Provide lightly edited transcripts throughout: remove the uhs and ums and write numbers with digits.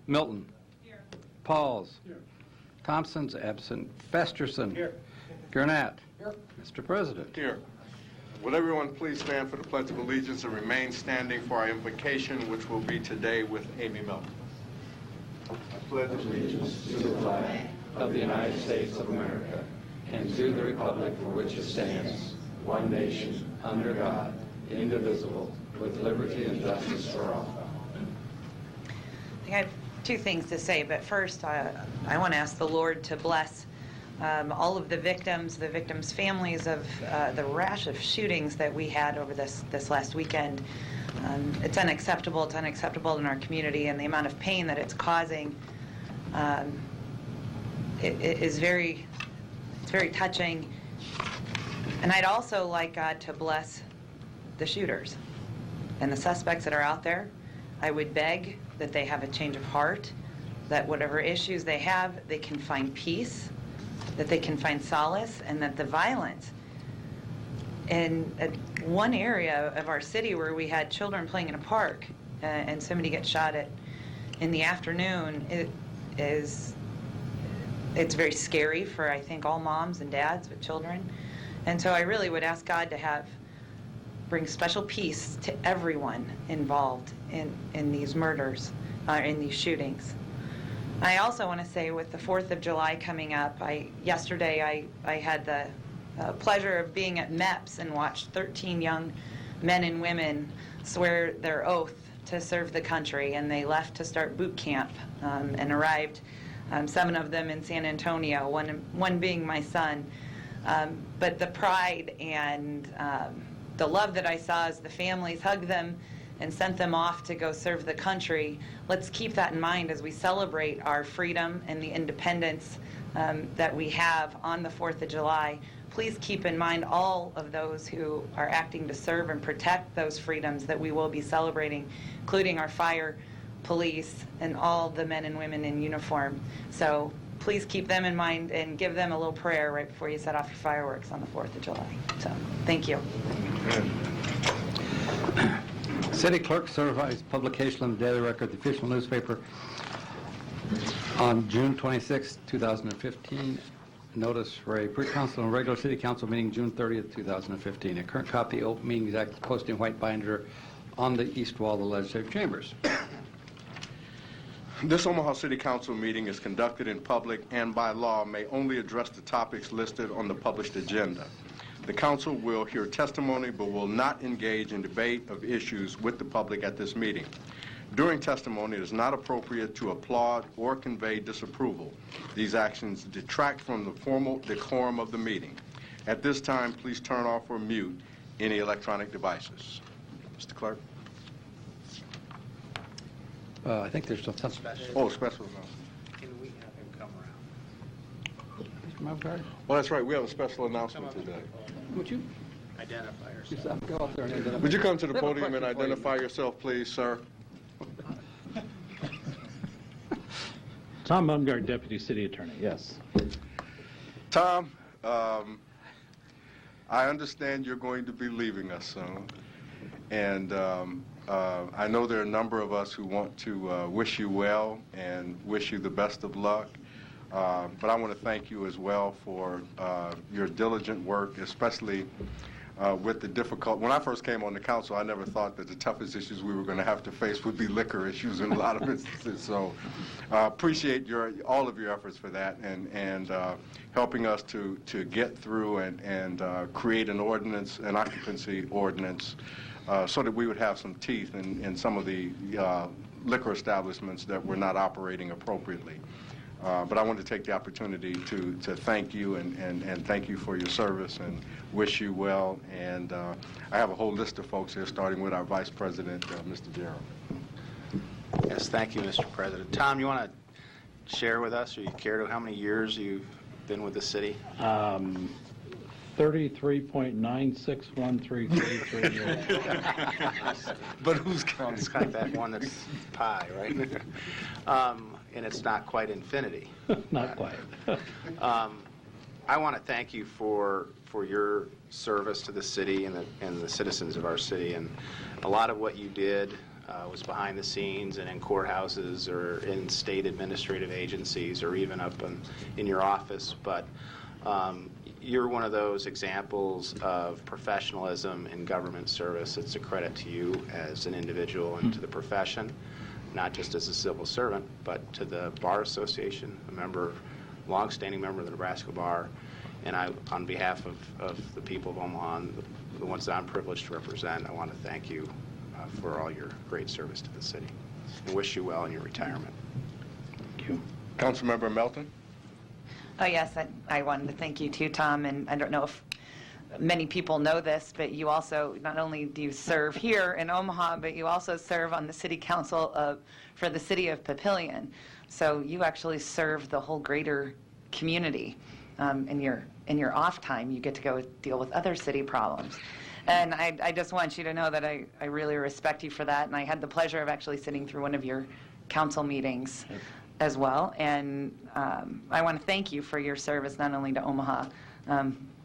Milton. Here. Pauls. Here. Thompson's absent. Festerson. Here. Gurnett. Here. Mr. President. Here. Would everyone please stand for the Pledge of Allegiance and remain standing for our invocation, which will be today with Amy Milton. I pledge allegiance To the flag of the United States of America and to the republic for which it stands, one nation, under God, indivisible, with liberty and justice for all. I think I have two things to say, but first I want to ask the Lord to bless all of the victims' families of the rash of shootings that we had over this last weekend. It's unacceptable. It's unacceptable in our community, and the amount of pain that it's causing it's very touching. And I'd also like God to bless the shooters and the suspects that are out there. I would beg that they have a change of heart, that whatever issues they have, they can find peace, that they can find solace, and that the violence in one area of our city where we had children playing in a park and somebody gets shot in the afternoon, it's very scary for, I think, all moms and dads with children. And so I really would ask God to bring special peace to everyone involved in these murders, in these shootings. I also want to say, with the 4th of July coming up, yesterday I had the pleasure of being at MEPS and watched 13 young men and women swear their oath to serve the country, and they left to start boot camp and arrived, 7 of them in San Antonio, one being my son. But the pride and the love that I saw as the families hugged them and sent them off to go serve the country, let's keep that in mind as we celebrate our freedom and the independence that we have on the 4th of July. Please keep in mind all of those who are acting to serve and protect those freedoms that we will be celebrating, including our fire, police, and all the men and women in uniform. So please keep them in mind and give them a little prayer right before you set off your fireworks on the 4th of July. So, thank you. City Clerk certifies publication of the Daily Record, the official newspaper, on June 26, 2015. Notice for a pre-council and regular city council meeting June 30th, 2015. A current copy of the Open Meetings Act posted in white binder on the east wall of the legislative chambers. This Omaha City Council meeting is conducted in public and by law may only address the topics listed on the published agenda. The council will hear testimony but will not engage in debate of issues with the public at this meeting. During testimony, it is not appropriate to applaud or convey disapproval. These actions detract from the formal decorum of the meeting. At this time, please turn off or mute any electronic devices. Mr. Clerk. I think there's still some Special announcement. Can we have him come around? Mr. Mumgarden, Well, that's right. We have a special announcement today. would you Identify yourself. go out there and identify? Would you come to the I have a podium and question for you. identify yourself, please, sir? Tom Mumgarden, Deputy City Attorney, yes. Tom, I understand you're going to be leaving us soon, and I know there are a number of us who want to wish you well and wish you the best of luck, but I want to thank you as well for your diligent work, especially with the difficult. When I first came on the council, I never thought that the toughest issues we were going to have to face would be liquor issues in a lot of instances. So appreciate all of your efforts for that and helping us to get through and create an ordinance, an occupancy ordinance, so that we would have some teeth in some of the liquor establishments that were not operating appropriately. But I want to take the opportunity to thank you and thank you for your service and wish you well. And I have a whole list of folks here, starting with our Vice President, Mr. Gerald. Yes, thank you, Mr. President. Tom, you want to share with us, or you care to, how many years you've been with the city? 33.961333 years. But who's counting? It's like that one that's pi, right? And it's not quite infinity. Not quite. I want to thank you for your service to the city and the citizens of our city. And a lot of what you did was behind the scenes and in courthouses or in state administrative agencies or even up in your office. But you're one of those examples of professionalism in government service. It's a credit to you as an individual and to the profession, not just as a civil servant, but to the Bar Association, a member, longstanding member of the Nebraska Bar. And I, on behalf of the people of Omaha and the ones that I'm privileged to represent, I want to thank you for all your great service to the city and wish you well in your retirement. Thank you. Councilmember Melton? Oh, yes, I wanted to thank you too, Tom, and I don't know if many people know this, but you also, not only do you serve here in Omaha, but you also serve on the city council for the city of Papillion. So you actually serve the whole greater community. In your off time, you get to go deal with other city problems. And I just want you to know that I really respect you for that, and I had the pleasure of actually sitting through one of your council meetings as well. And I want to thank you for your service, not only to Omaha,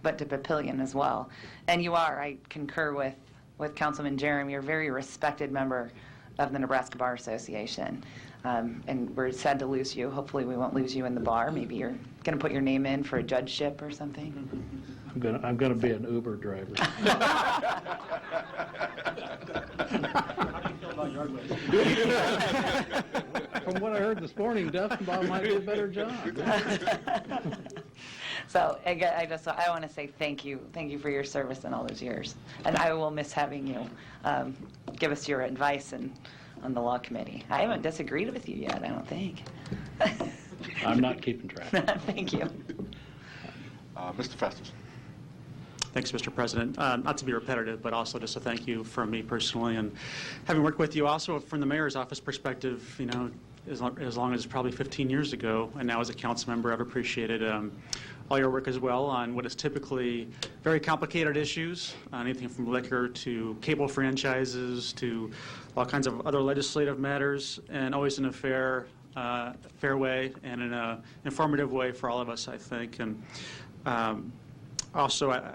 but to Papillion as well. And you are, I concur with Councilman Jerem, you're a very respected member of the Nebraska Bar Association. And we're sad to lose you. Hopefully we won't lose you in the bar. Maybe you're going to put your name in for a judgeship or something. I'm gonna be an Uber driver. From what I heard this morning, Duffenbaugh might do a better job. So again, I want to say thank you for your service in all those years, and I will miss having you give us your advice on the law committee. I haven't disagreed with you yet, I don't think. I'm not keeping track. Thank you. Mr. Festus? Thanks, Mr. President. Not to be repetitive, but also just a thank you from me personally, and having worked with you also from the mayor's office perspective, you know, as long as probably 15 years ago, and now as a council member, I've appreciated all your work as well on what is typically very complicated issues, anything from liquor to cable franchises to all kinds of other legislative matters, and always in a fair way and in an informative way for all of us, I think. And also,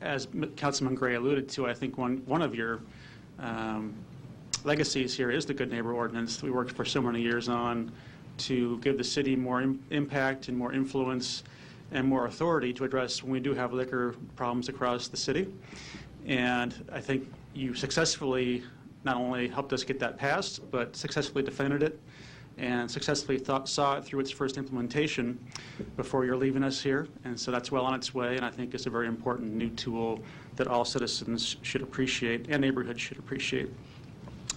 as Councilman Gray alluded to, I think one of your legacies here is the Good Neighbor Ordinance we worked for so many years on to give the city more impact and more influence and more authority to address when we do have liquor problems across the city. And I think you successfully not only helped us get that passed, but successfully defended it and successfully saw it through its first implementation before you're leaving us here. And so that's well on its way, and I think it's a very important new tool that all citizens should appreciate and neighborhoods should appreciate.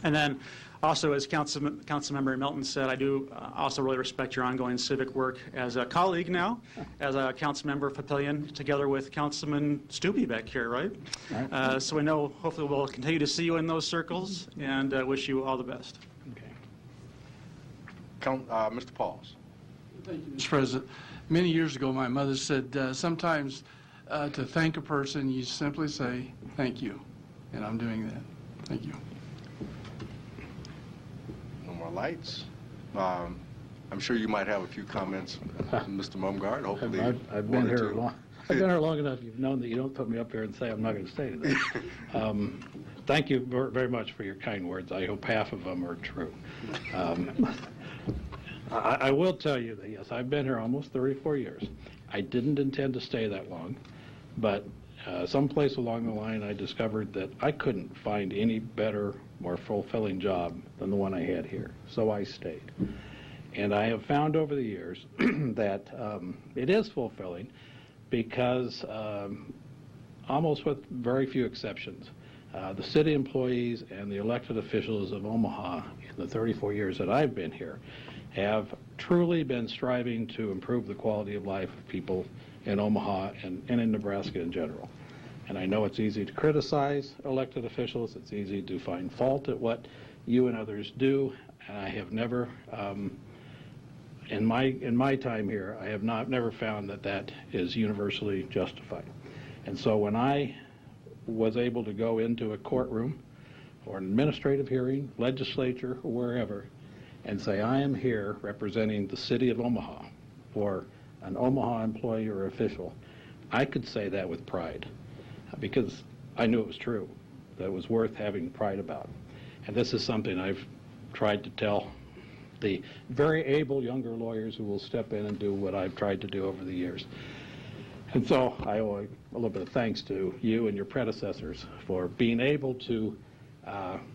And then also, as Councilmember Melton said, I do also really respect your ongoing civic work as a colleague now, as a council member of Papillion, together with Councilman Stubbe back here, right? So we know hopefully we'll continue to see you in those circles, and wish you all the best. Okay. Mr. Pauls? Thank you, Mr. President. Many years ago, my mother said, sometimes to thank a person, you simply say, thank you. And I'm doing that. Thank you. No more lights. I'm sure you might have a few comments, Mr. Mumgard, hopefully. I've been here long. I've been here long enough. You've known that you don't put me up here and say I'm not going to say anything. Thank you very much for your kind words. I hope half of them are true. I will tell you that, yes, I've been here almost 34 years. I didn't intend to stay that long, but someplace along the line I discovered that I couldn't find any better, more fulfilling job than the one I had here, so I stayed. And I have found over the years that it is fulfilling because almost with very few exceptions, the city employees and the elected officials of Omaha in the 34 years that I've been here have truly been striving to improve the quality of life of people in Omaha and in Nebraska in general. And I know it's easy to criticize elected officials. It's easy to find fault at what you and others do. And I have never, in my time here, I have never found that is universally justified. And so when I was able to go into a courtroom or an administrative hearing, legislature, or wherever, and say, I am here representing the city of Omaha or an Omaha employee or official, I could say that with pride because I knew it was true, that it was worth having pride about. And this is something I've tried to tell the very able younger lawyers who will step in and do what I've tried to do over the years. And so I owe a little bit of thanks to you and your predecessors for being able to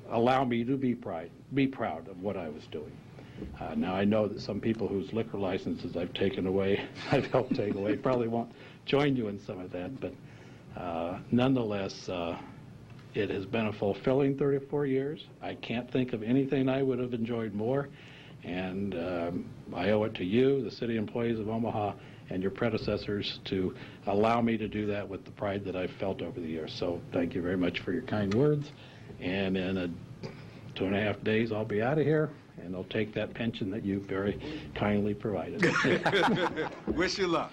allow me to be proud of what I was doing. Now, I know that some people whose liquor licenses I've taken away, I've helped take away, probably won't join you in some of that, but nonetheless, it has been a fulfilling 34 years. I can't think of anything I would have enjoyed more, and I owe it to you, the city employees of Omaha, and your predecessors to allow me to do that with the pride that I've felt over the years. So thank you very much for your kind words, and in 2.5 days I'll be out of here, and I'll take that pension that you very kindly provided. Wish you luck.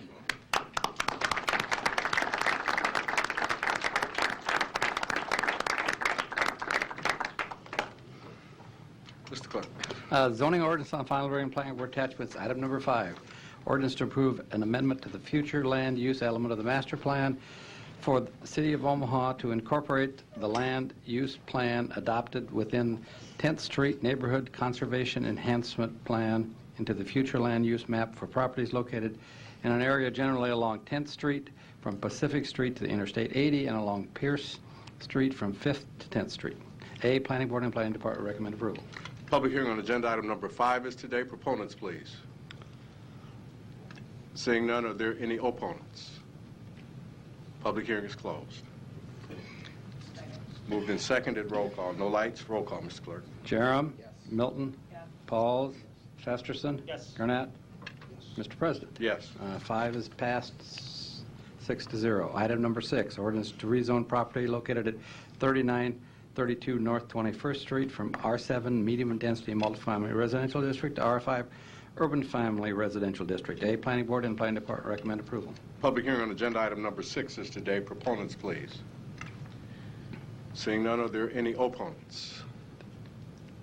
Mr. Clerk. Zoning ordinance on final reading planning board attachments, item number 5. Ordinance to approve an amendment to the future land use element of the master plan for the city of Omaha to incorporate the land use plan adopted within 10th Street Neighborhood Conservation Enhancement Plan into the future land use map for properties located in an area generally along 10th Street from Pacific Street to the Interstate 80 and along Pierce Street from 5th to 10th Street. A, Planning Board and Planning Department recommend approval. Public hearing on agenda item number 5 is today. Proponents, please. Seeing none, are there any opponents? Public hearing is closed. Moved and seconded. Roll call. No lights. Roll call, Mr. Clerk. Jerem. Yes. Milton. Yes. Pauls. Festerson. Yes. Gurnett. Mr. President. Yes. 5 is passed, 6-0. Item number 6, ordinance to rezone property located at 3932 North 21st Street from R7 Medium Density Multifamily Residential District to R5 Urban Family Residential District. A, Planning Board and Planning Department recommend approval. Public hearing on agenda item number 6 is today. Proponents, please. Seeing none, are there any opponents?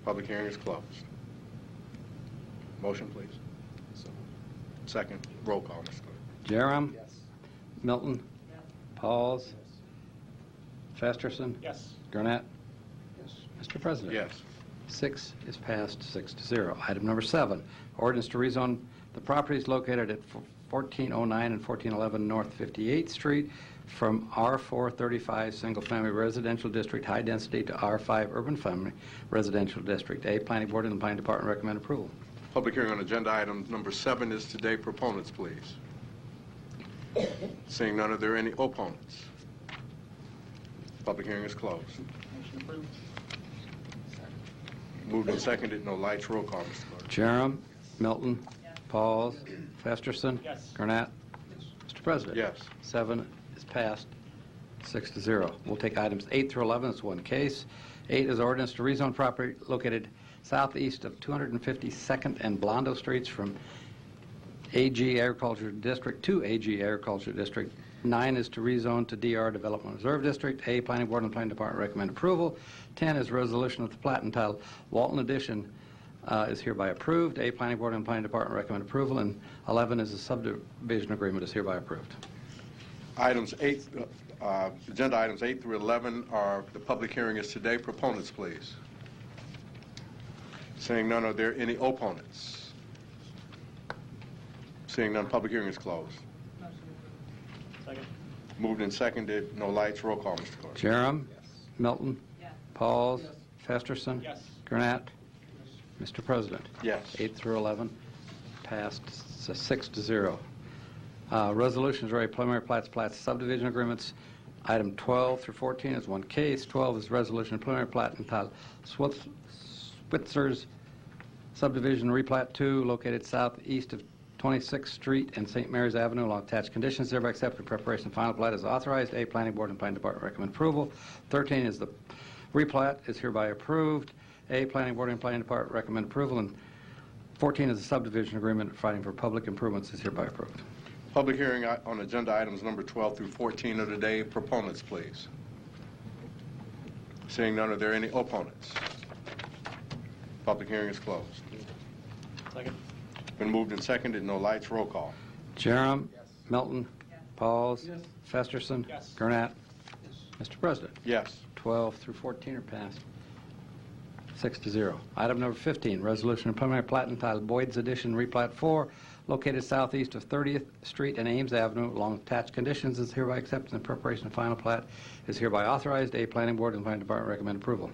Public hearing is closed. Motion, please. Second. Roll call, Mr. Clerk. Jerem. Yes. Milton. Yes. Pauls. Festerson. Yes. Gurnett. Yes. Mr. President. Yes. 6 is passed, 6-0. Item number 7, ordinance to rezone the properties located at 1409 and 1411 North 58th Street from R435 Single Family Residential District High Density to R5 Urban Family Residential District. A, Planning Board and the Planning Department recommend approval. Public hearing on agenda item number 7 is today. Proponents, please. Seeing none, are there any opponents? Public hearing is closed. Moved and seconded. No lights. Roll call, Mr. Clerk. Jerem. Milton. Yes. Pauls. Festerson. Yes. Gurnett. Mr. President. Yes. 7 is passed, 6-0. We'll take items 8 through 11. It's one case. 8 is ordinance to rezone property located southeast of 252nd and Blondo Streets from AG Agriculture District to AG Agriculture District. 9 is to rezone to DR Development Reserve District. A, Planning Board and Planning Department recommend approval. 10 is resolution of the plat entitled Walton Addition is hereby approved. A, Planning Board and Planning Department recommend approval. And 11 is a subdivision agreement is hereby approved. Agenda items 8 through 11 are, the public hearing is today. Proponents, please. Seeing none, are there any opponents? Seeing none, public hearing is closed. Second. Moved and seconded. No lights. Roll call, Mr. Clerk. Jerem. Milton. Yes. Pauls. Festerson. Yes. Gurnett. Mr. President. Yes. 8 through 11 passed 6-0. Resolutions, already preliminary plats, subdivision agreements. Item 12 through 14 is one case. 12 is resolution of preliminary plat entitled Switzer's Subdivision Replat 2, located southeast of 26th Street and St. Mary's Avenue, along attached conditions. Thereby accepted. Preparation of final plat is authorized. A, Planning Board and Planning Department recommend approval. 13 is the replat is hereby approved. A, Planning Board and Planning Department recommend approval. And 14 is the subdivision agreement providing for public improvements is hereby approved. Public hearing on agenda items number 12 through 14 of the day. Proponents, please. Seeing none, are there any opponents? Public hearing is closed. Second. Been moved and seconded. No lights. Roll call. Jerem. Milton. Yes. Pauls. Festerson. Yes. Gurnett. Mr. President. Yes. 12 through 14 are passed. 6-0. Item number 15, resolution of preliminary plat entitled Boyd's Addition Replat 4, located southeast of 30th Street and Ames Avenue, along with attached conditions, is hereby accepted and preparation of final plat is hereby authorized. A, Planning Board and Planning Department recommend approval.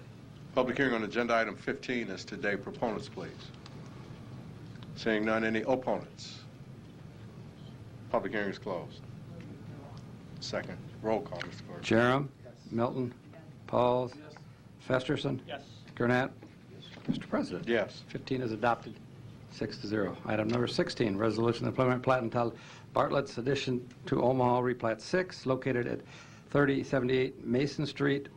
Public hearing on agenda item 15 is today. Proponents, please. Seeing none, any opponents? Public hearing is closed. Second. Roll call, Mr. Clerk. Jerem. Milton. Pauls. Festerson. Yes. Gurnett. Mr. President. Yes. 15 is adopted, 6-0. Item number 16, resolution of preliminary plat entitled Bartlett's Addition to Omaha Replat 6, located at 3078 Mason Street,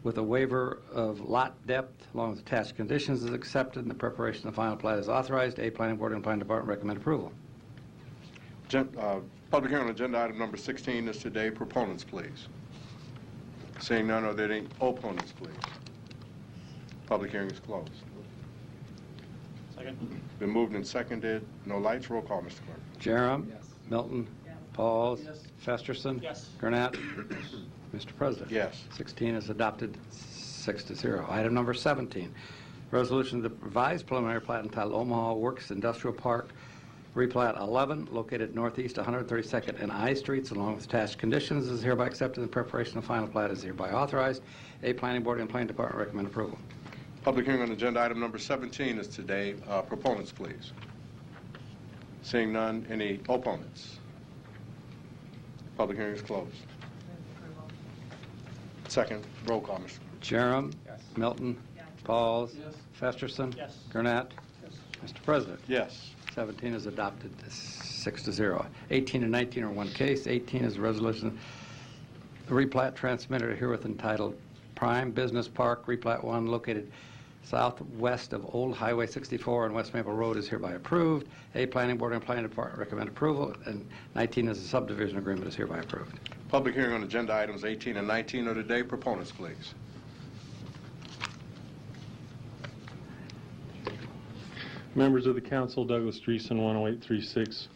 with a waiver of lot depth along with attached conditions is accepted, and the preparation of the final plat is authorized. A, Planning Board and Planning Department recommend approval. Public hearing on agenda item number 16 is today. Proponents, please. Seeing none, are there any opponents, please? Public hearing is closed. Second. Been moved and seconded. No lights. Roll call, Mr. Clerk. Jerem. Milton. Pauls. Festerson. Yes. Gurnett. Mr. President. Yes. 16 is adopted, 6-0. Item number 17, resolution of the revised preliminary plat entitled Omaha Works Industrial Park, replat 11, located northeast 132nd and I Streets, along with attached conditions, is hereby accepted, and preparation of final plat is hereby authorized. A, Planning Board and Planning Department recommend approval. Public hearing on agenda item number 17 is today. Proponents, please. Seeing none, any opponents? Public hearing is closed. Second. Roll call, Mr. Jerem. Milton. Pauls. Festerson. Yes. Gurnett. Mr. President. Yes. 17 is adopted, 6-0. 18 and 19 are one case. 18 is a resolution, the replat transmitted herewith entitled Prime Business Park, replat 1, located southwest of Old Highway 64 and West Maple Road, is hereby approved. A, Planning Board and Planning Department recommend approval, and 19 is a subdivision agreement, is hereby approved. Public hearing on agenda items 18 and 19 are today. Proponents, please. Members of the council, Douglas Dreesen, 10836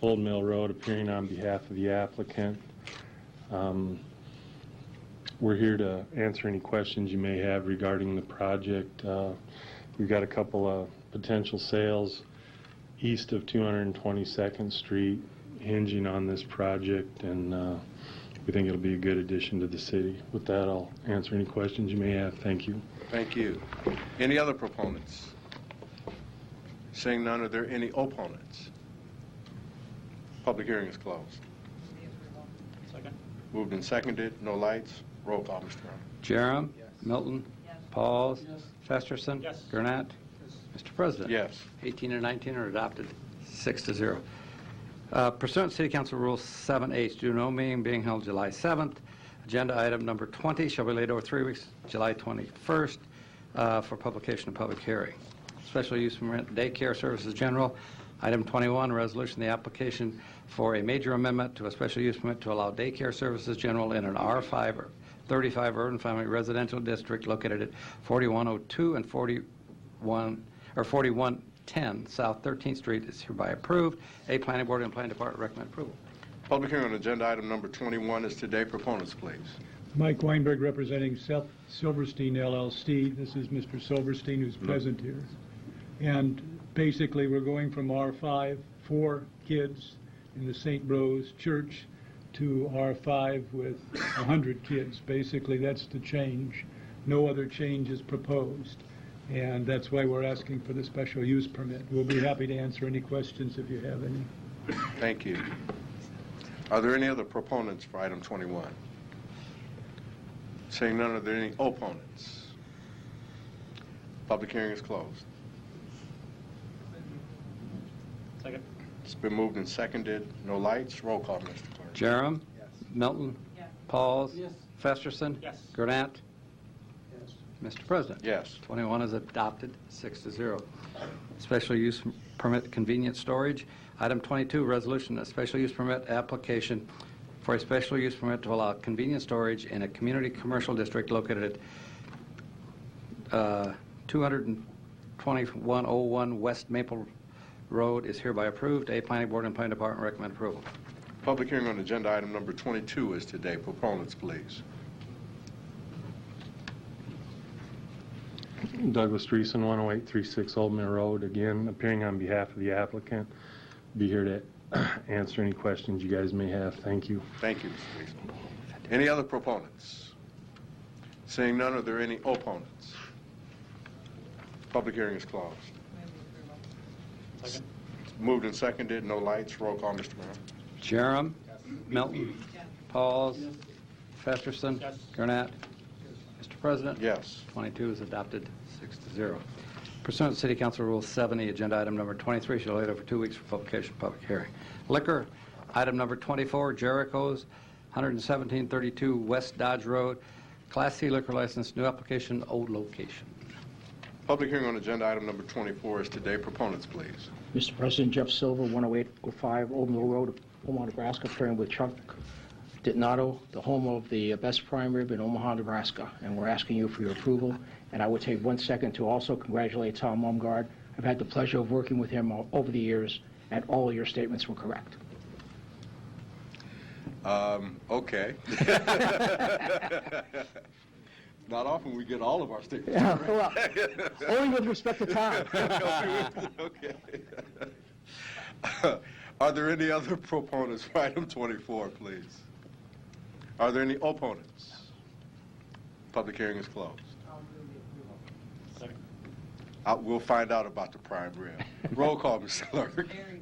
Old Mill Road, appearing on behalf of the applicant. We're here to answer any questions you may have regarding the project. We've got a couple of potential sales east of 222nd Street hinging on this project, and we think it'll be a good addition to the city. With that, I'll answer any questions you may have. Thank you. Thank you. Any other proponents? Seeing none, are there any opponents? Public hearing is closed. Second. Moved and seconded. No lights. Roll call, Mr. Brown. Jerem. Milton. Pauls. Festerson. Yes. Gurnett. Mr. President. Yes. 18 and 19 are adopted, 6-0. Pursuant to City Council Rule 7H, due to no meeting being held July 7th, agenda item number 20 shall be laid over 3 weeks, July 21st, for publication and public hearing. Special use permit, daycare services general. Item 21, resolution, the application for a major amendment to a special use permit to allow daycare services general in an R5 or 35 urban family residential district located at 4102 and 4110 South 13th Street is hereby approved. A, Planning Board and Planning Department recommend approval. Public hearing on agenda item number 21 is today. Proponents, please. Mike Weinberg representing Seth Silverstein LLC. This is Mr. Silverstein who's present here. And basically we're going from R5, 4 kids in the St. Rose Church, to R5 with 100 kids. Basically that's the change. No other change is proposed. And that's why we're asking for the special use permit. We'll be happy to answer any questions if you have any. Thank you. Are there any other proponents for item 21? Seeing none, are there any opponents? Public hearing is closed. Second. It's been moved and seconded. No lights. Roll call, Mr. Clerk. Jerem. Milton. Pauls. Festerson. Yes. Gurnett. Mr. President. Yes. 21 is adopted, 6-0. Special use permit convenience storage. Item 22, resolution, a special use permit application for a special use permit to allow convenience storage in a community commercial district located at 22101 West Maple Road is hereby approved. A, Planning Board and Planning Department recommend approval. Public hearing on agenda item number 22 is today. Proponents, please. Douglas Dreesen, 10836 Old Mill Road, again appearing on behalf of the applicant. Be here to answer any questions you guys may have. Thank you. Thank you, Mr. Dreesen. Any other proponents? Seeing none, are there any opponents? Public hearing is closed. Moved and seconded, no lights. Roll call, Mr. Brown. Jerem. Milton. Pauls. Festerson. Gurnett. Mr. President. Yes. 22 is adopted, 6-0. Pursuant to City Council Rule 70, agenda item number 23 shall wait over 2 weeks for publication, public hearing. Liquor, item number 24, Jericho's, 11732 West Dodge Road, Class C liquor license, new application, old location. Public hearing on agenda item number 24 is today. Proponents, please. Mr. President, Jeff Silver, 10805 Old Mill Road, Omaha, Nebraska, appearing with Chuck Ditnato, the home of the best prime rib in Omaha, Nebraska, and we're asking you for your approval. And I would take 1 second to also congratulate Tom Mumgard. I've had the pleasure of working with him over the years, and all of your statements were correct. Okay. Not often we get all of our statements. Yeah, well, only with respect to Tom. Okay. Are there any other proponents for item 24, please? Are there any opponents? Public hearing is closed. We'll find out about the prime rib. Roll call, Ms. Clerk. Very, very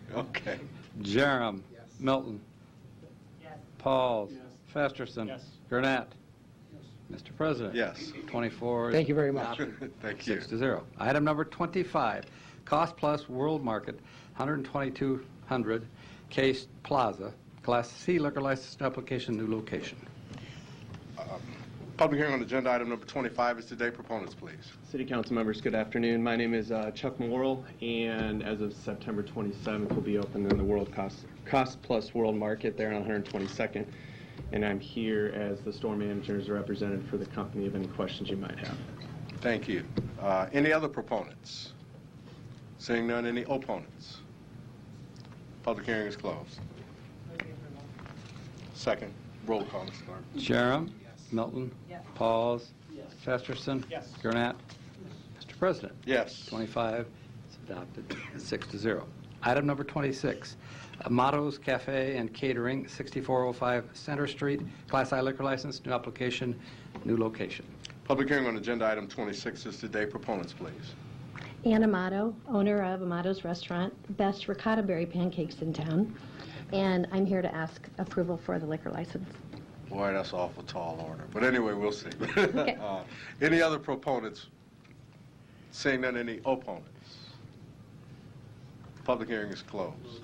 good. Okay. Jerem. Milton. Pauls. Festerson. Gurnett. Mr. President. Yes. 24. Thank you very much. Thank you. 6-0. Item number 25, Cost Plus World Market, 12200 Case Plaza, Class C liquor license application, new location. Public hearing on agenda item number 25 is today. Proponents, please. City Council members, good afternoon. My name is Chuck Morrill, and as of September 27th, we'll be open in the World Cost Plus World Market there on 122nd, and I'm here as the store manager's representative for the company of any questions you might have. Thank you. Any other proponents? Seeing none, any opponents? Public hearing is closed. Second. Roll call, Mr. Clerk. Jerem. Milton. Pauls. Festerson. Gurnett. Mr. President. Yes. 25 is adopted, 6-0. Item number 26, Motto's Cafe and Catering, 6405 Center Street, Class I liquor license, new application, new location. Public hearing on agenda item 26 is today. Proponents, please. Ann Amato, owner of Amato's Restaurant, best ricotta berry pancakes in town, and I'm here to ask approval for the liquor license. Boy, that's awful tall order. But anyway, we'll see. Okay. Any other proponents? Seeing none, any opponents? Public hearing is closed.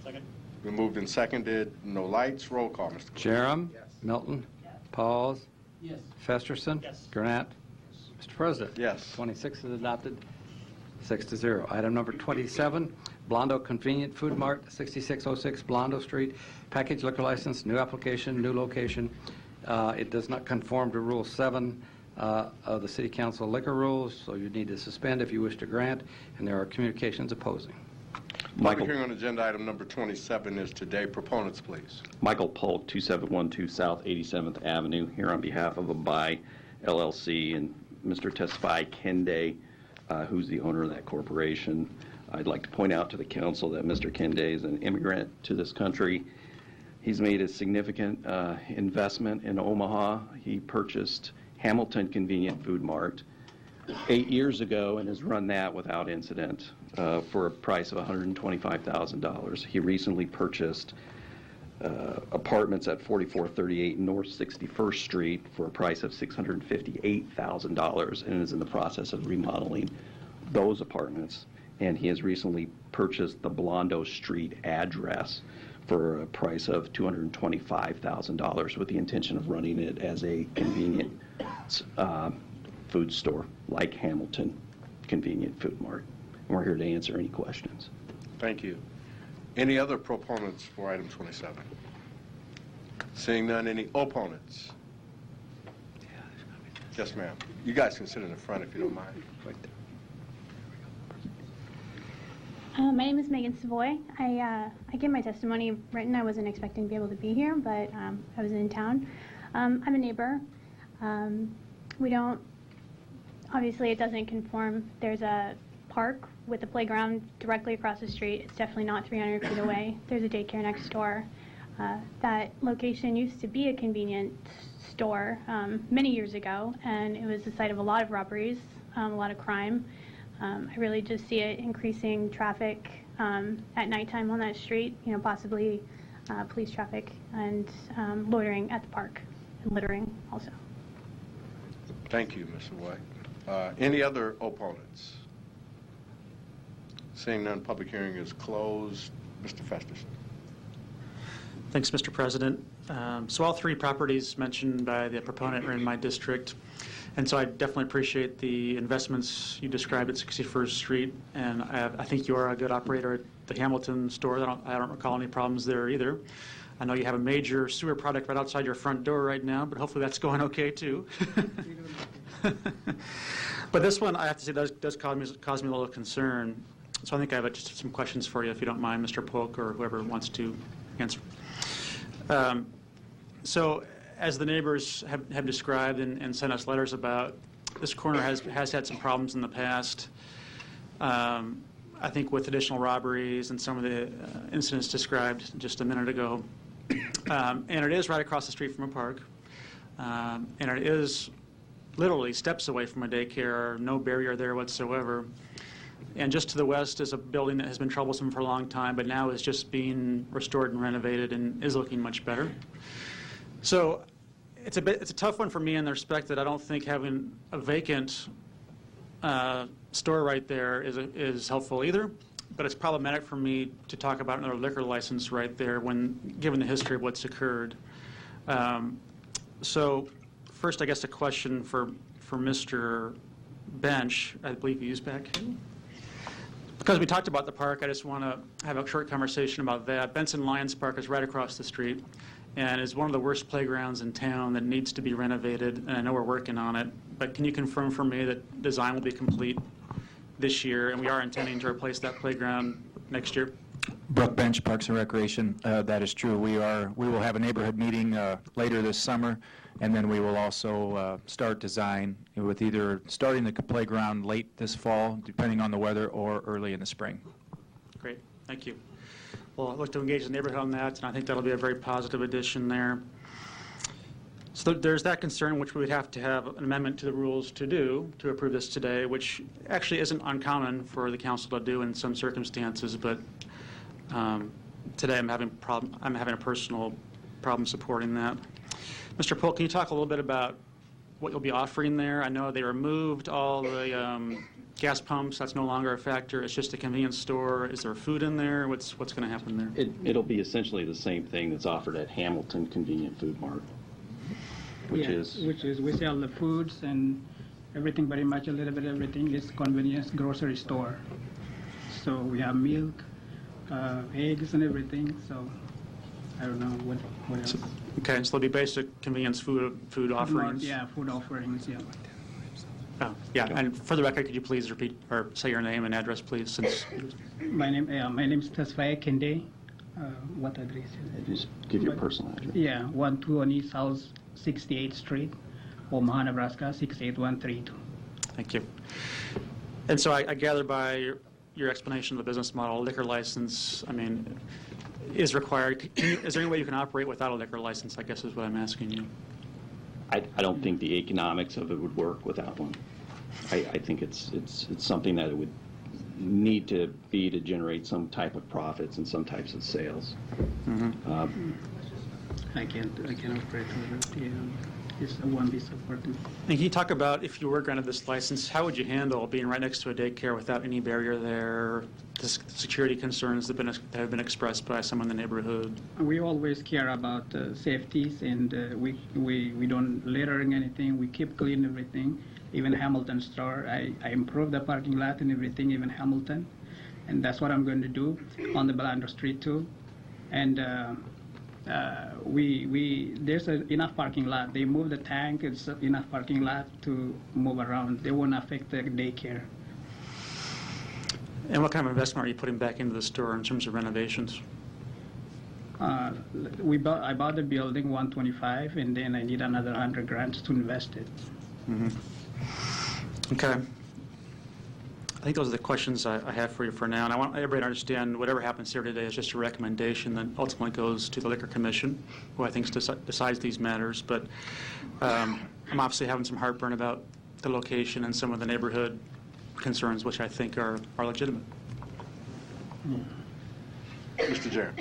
Second. Been moved and seconded. No lights. Roll call, Mr. Clerk. Jerem. Milton. Pauls. Festerson. Gurnett. Mr. President. Yes. 26 is adopted, 6-0. Item number 27, Blondo Convenient Food Mart, 6606 Blondo Street, package liquor license, new application, new location. It does not conform to Rule 7 of the City Council liquor rules, so you need to suspend if you wish to grant, and there are communications opposing. Public hearing on agenda item number 27 is today. Proponents, please. Michael Polk, 2712 South 87th Avenue, here on behalf of Abai LLC and Mr. Tesfai Kende, who's the owner of that corporation. I'd like to point out to the council that Mr. Kende is an immigrant to this country. He's made a significant investment in Omaha. He purchased Hamilton Convenient Food Mart 8 years ago and has run that without incident for a price of $125,000. He recently purchased apartments at 4438 North 61st Street for a price of $658,000 and is in the process of remodeling those apartments. And he has recently purchased the Blondo Street address for a price of $225,000 with the intention of running it as a convenient food store like Hamilton Convenient Food Mart. And we're here to answer any questions. Thank you. Any other proponents for item 27? Seeing none, any opponents? Yes, ma'am. You guys can sit in the front if you don't mind. Right there. My name is Megan Savoy. I gave my testimony written. I wasn't expecting to be able to be here, but I was in town. I'm a neighbor. We don't Obviously, it doesn't conform. There's a park with a playground directly across the street. It's definitely not 300 feet away. There's a daycare next door. That location used to be a convenience store many years ago, and it was the site of a lot of robberies, a lot of crime. I really just see it increasing traffic at nighttime on that street, possibly police traffic and loitering at the park and littering also. Thank you, Ms. White. Any other opponents? Seeing none, public hearing is closed. Mr. Festerson. Thanks, Mr. President. So all three properties mentioned by the proponent are in my district, and so I definitely appreciate the investments you described at 61st Street, and I think you are a good operator at the Hamilton store. I don't recall any problems there either. I know you have a major sewer product right outside your front door right now, but hopefully that's going okay too. But this one, I have to say, does cause me a little concern. So I think I have just some questions for you, if you don't mind, Mr. Polk, or whoever wants to answer. So as the neighbors have described and sent us letters about, this corner has had some problems in the past. I think with additional robberies and some of the incidents described just a minute ago. And it is right across the street from a park. And it is literally steps away from a daycare, no barrier there whatsoever. And just to the west is a building that has been troublesome for a long time, but now is just being restored and renovated and is looking much better. So it's a tough one for me in the respect that I don't think having a vacant store right there is helpful either. But it's problematic for me to talk about another liquor license right there given the history of what's occurred. So first, I guess a question for Mr. Bench. I believe he's back. Because we talked about the park, I just want to have a short conversation about that. Benson Lions Park is right across the street and is one of the worst playgrounds in town that needs to be renovated, and I know we're working on it. But can you confirm for me that design will be complete this year, and we are intending to replace that playground next year? Brooke Bench, Parks and Recreation. That is true. We will have a neighborhood meeting later this summer, and then we will also start design with either starting the playground late this fall, depending on the weather, or early in the spring. Great, thank you. Well, I'd like to engage the neighborhood on that, and I think that'll be a very positive addition there. So there's that concern, which we would have to have an amendment to the rules to approve this today, which actually isn't uncommon for the council to do in some circumstances, but today I'm having a personal problem supporting that. Mr. Polk, can you talk a little bit about what you'll be offering there? I know they removed all the gas pumps. That's no longer a factor. It's just a convenience store. Is there food in there? What's going to happen there? It'll be essentially the same thing that's offered at Hamilton Convenient Food Mart, which is we sell the foods and everything, very much a little bit everything is convenience grocery store. So we have milk, eggs and everything. So I don't know what else. Okay, so there'll be basic convenience food offerings. Yeah, food offerings. Yeah. Oh, yeah. And for the record, could you please repeat or say your name and address, please? Since my name is Tasfaya Kende. What address is it? Just give your personal address. Yeah, 120 South 68th Street, Omaha, Nebraska 68132. Thank you. And so I gather by your explanation of the business model, liquor license, I mean, is required. Is there any way you can operate without a liquor license, I guess is what I'm asking you? I don't think the economics of it would work without one. I think it's something that it would need to be to generate some type of profits and some types of sales. Mm-hmm. I can't operate with it. It's a one piece of work. And can you talk about, if you were granted this license, how would you handle being right next to a daycare without any barrier there, the security concerns that have been expressed by some in the neighborhood? We always care about safeties, and we don't littering anything. We keep clean everything. Even Hamilton store, I improved the parking lot and everything, even Hamilton. And that's what I'm going to do on the Belander Street too. And there's enough parking lot. They move the tank. It's enough parking lot to move around. They won't affect the daycare. And what kind of investment are you putting back into the store in terms of renovations? I bought the building 125, and then I need another 100 grand to invest it. Mm-hmm. Okay. I think those are the questions I have for you for now, and I want everybody to understand whatever happens here today is just a recommendation that ultimately goes to the Liquor Commission, who I think decides these matters, but I'm obviously having some heartburn about the location and some of the neighborhood concerns, which I think are legitimate. Mr. Jarrett.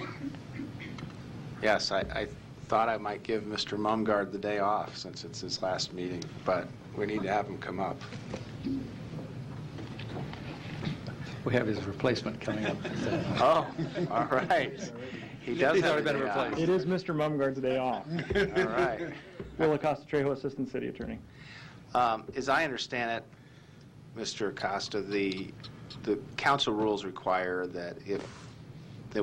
Yes, I thought I might give Mr. Mumgard the day off since it's his last meeting, but we need to have him come up. We have his replacement coming up. Oh, all right. He does He's have already a been day off. replaced. It is Mr. Mumgard's day off. All right. Will Acosta Trejo, Assistant City Attorney. As I understand it, Mr. Acosta, the council rules require that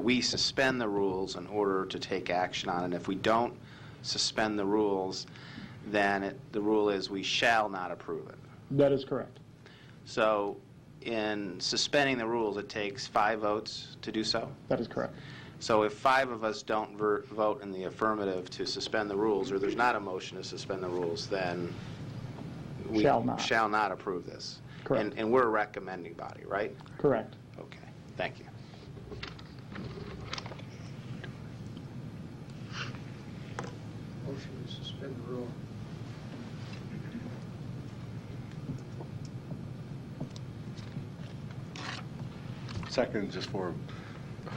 we suspend the rules in order to take action on it. If we don't suspend the rules, then the rule is we shall not approve it. That is correct. So in suspending the rules, it takes 5 votes to do so? That is correct. So if 5 of us don't vote in the affirmative to suspend the rules, or there's not a motion to suspend the rules, then we Shall not. shall not approve this. Correct. And we're a recommending body, right? Correct. Okay, thank you. Motion to suspend the rule. Second, just for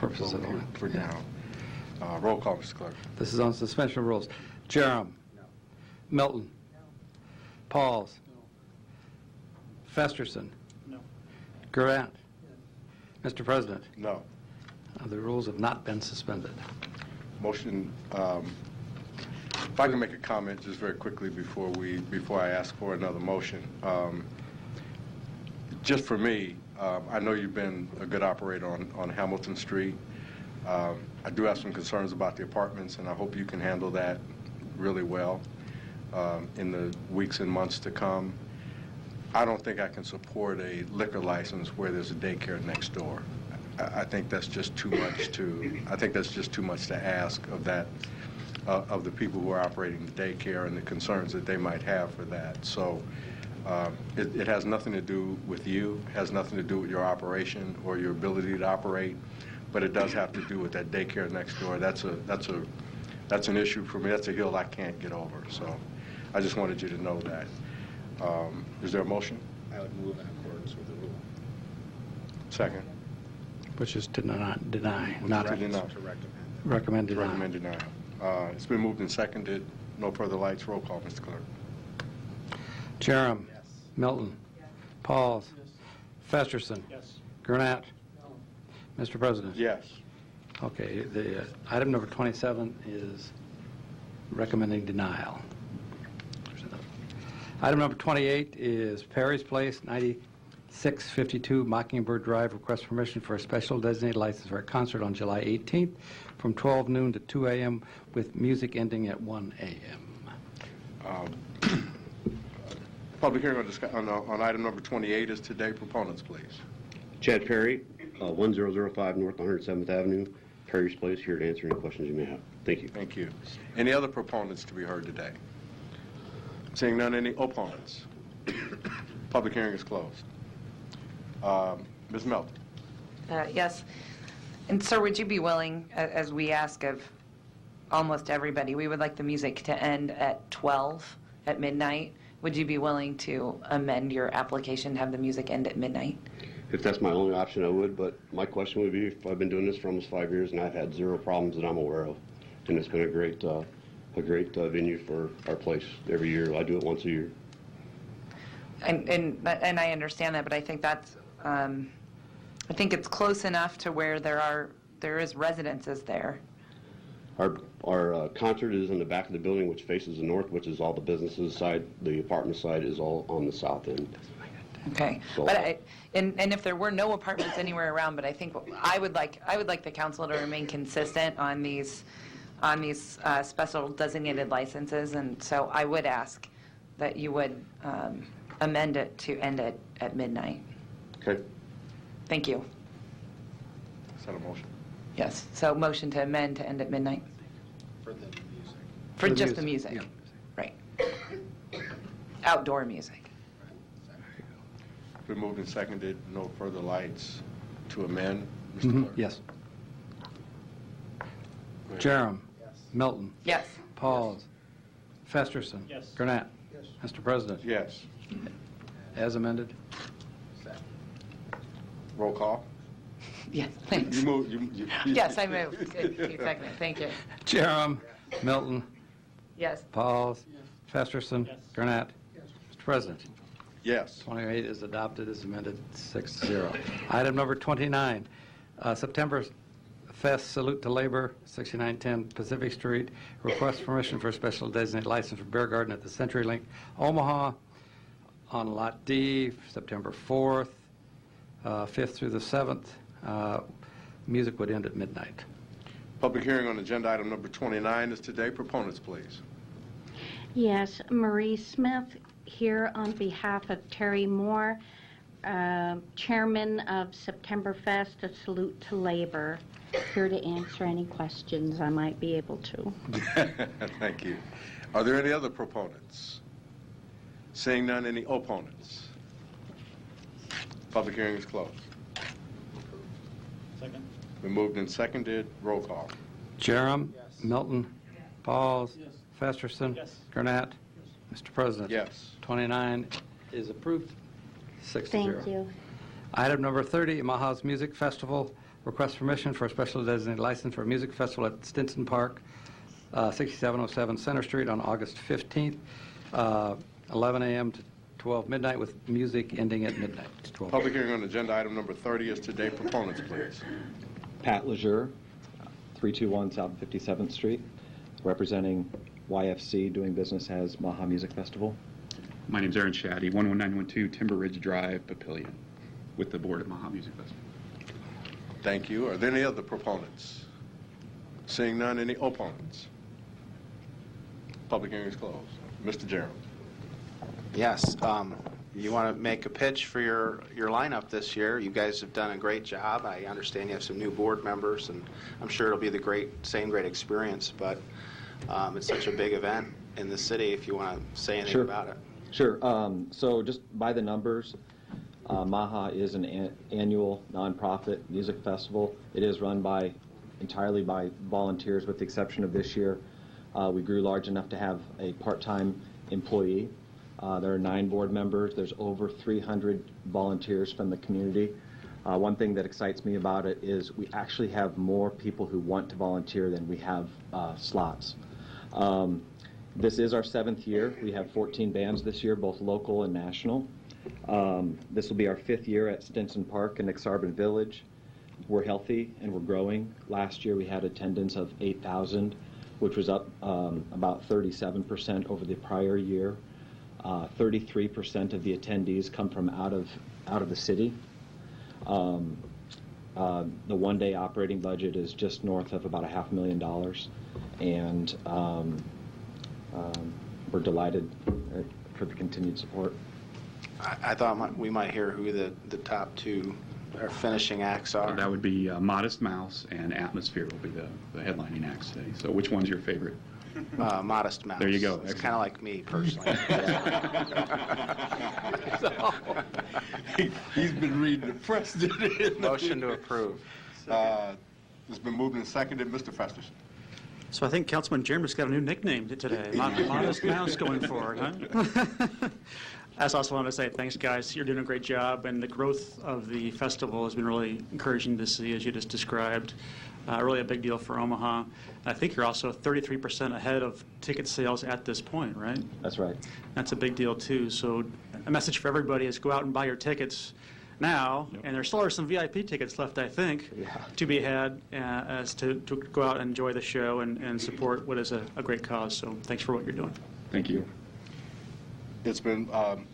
Purposes of the for now. Roll call, Mr. Clerk. This is on suspension of rules. Jerem. No. Milton. No. Pauls. No. Festerson. No. Gurant. Yes. Mr. President. No. The rules have not been suspended. Motion, if I can make a comment just very quickly before I ask for another motion. Just for me, I know you've been a good operator on Hamilton Street. I do have some concerns about the apartments, and I hope you can handle that really well in the weeks and months to come. I don't think I can support a liquor license where there's a daycare next door. I think that's just too much to ask of that, of the people who are operating the daycare and the concerns that they might have for that. So it has nothing to do with you, has nothing to do with your operation or your ability to operate, but it does have to do with that daycare next door. That's an issue for me. That's a hill I can't get over. So I just wanted you to know that. Is there a motion? I would move in accordance with the rule. Second. Which is to deny, not to deny. To recommend. Recommend denial. Recommend denial. It's been moved and seconded. No further lights. Roll call, Mr. Clerk. Jerem. Yes. Milton. Yes. Pauls. Yes. Festerson. Yes. Gurnett. No. Mr. President. Yes. Okay, the item number 27 is recommending denial. Item number 28 is Perry's Place, 9652 Mockingbird Drive. Request permission for a special designated license for a concert on July 18th from 12 noon to 2 a.m. with music ending at 1 a.m. Public hearing on item number 28 is today. Proponents, please. Chad Perry, 1005 North 107th Avenue, Perry's Place, here to answer any questions you may have. Thank you. Thank you. Any other proponents to be heard today? Seeing none, any opponents? Public hearing is closed. Ms. Melton. Yes. And sir, would you be willing, as we ask of almost everybody, we would like the music to end at 12 at midnight. Would you be willing to amend your application to have the music end at midnight? If that's my only option, I would, but my question would be, if I've been doing this for almost 5 years and I've had 0 problems that I'm aware of, and it's been a great venue for our place every year. I do it once a year. And I understand that, but I think that's, I think it's close enough to where there is residences there. Our concert is in the back of the building, which faces the north, which is all the businesses side. The apartment side is all on the south end. Okay, So, but and if there were no apartments anywhere around, but I think I would like the council to remain consistent on these special designated licenses, and so I would ask that you would amend it to end it at midnight. Okay. Thank you. Is that a motion? Yes. So motion to amend to end at midnight. For the music. For just the music. Yeah. Right. Outdoor music. Been moved and seconded, no further lights to amend. Mr. Clerk? Yes. Jerem. Milton. Yes. Pauls. Festerson. Yes. Gurnett. Mr. President. Yes. As amended. Roll call. Yes, thanks. You move, Yes, I moved. Good, you seconded. Thank you. Jerem. Milton. Yes. Pauls. Festerson. Gurnett. Mr. President. Yes. 28 is adopted as amended, 6-0. Item number 29, September Fest Salute to Labor, 6910 Pacific Street. Request permission for a special designated license for beer garden at the CenturyLink Omaha on Lot D, September 4th, 5th through the 7th. Music would end at midnight. Public hearing on agenda item number 29 is today. Proponents, please. Yes, Marie Smith here on behalf of Terry Moore, Chairman of September Fest, a salute to labor. Here to answer any questions I might be able to. Thank you. Are there any other proponents? Seeing none, any opponents? Public hearing is closed. Second. Been moved and seconded. Roll call. Jerem. Milton. Pauls. Festerson. Gurnett. Mr. President. Yes. 29 is approved, 6-0. Thank you. Item number 30, Omaha's Music Festival. Request permission for a special designated license for a music festival at Stinson Park, 6707 Center Street on August 15th, 11 a.m. to 12 midnight, with music ending at midnight. 12 Public hearing on agenda item number 30 is today. Proponents, please. Pat Lejeune, 321 South 57th Street, representing YFC, doing business as Omaha Music Festival. My name's Aaron Shaddy, 11912 Timber Ridge Drive, Papillion, with the board of Omaha Music Festival. Thank you. Are there any other proponents? Seeing none, any opponents? Public hearing is closed. Mr. Jerem. Yes, you want to make a pitch for your lineup this year. You guys have done a great job. I understand you have some new board members, and I'm sure it'll be the same great experience, but it's such a big event in the city if you want to say anything about it. Sure. So just by the numbers, MAHA is an annual nonprofit music festival. It is run entirely by volunteers, with the exception of this year. We grew large enough to have a part-time employee. There are 9 board members. There's over 300 volunteers from the community. One thing that excites me about it is we actually have more people who want to volunteer than we have slots. This is our 7th year. We have 14 bands this year, both local and national. This will be our 5th year at Stinson Park in Exarban Village. We're healthy and we're growing. Last year we had attendance of 8,000, which was up about 37% over the prior year. 33% of the attendees come from out of the city. The one-day operating budget is just north of about $500,000, and we're delighted for the continued support. I thought we might hear who the top 2 or finishing acts are. That would be Modest Mouse and Atmosphere will be the headlining acts today. So which one's your favorite? Modest Mouse. There you go. It's kind of like me, personally. He's been reading the press. Motion to approve. It's been moved and seconded. Mr. Festerson. So I think Councilman Jerem's got a new nickname today, Modest Mouse going forward, huh? I just also want to say thanks, guys. You're doing a great job, and the growth of the festival has been really encouraging to see, as you just described. Really a big deal for Omaha. I think you're also 33% ahead of ticket sales at this point, right? That's right. That's a big deal, too. So a message for everybody is go out and buy your tickets now, and there still are some VIP tickets left, I think, to be had as to go out and enjoy the show and support what is a great cause. So thanks for what you're doing. Thank you. It's been,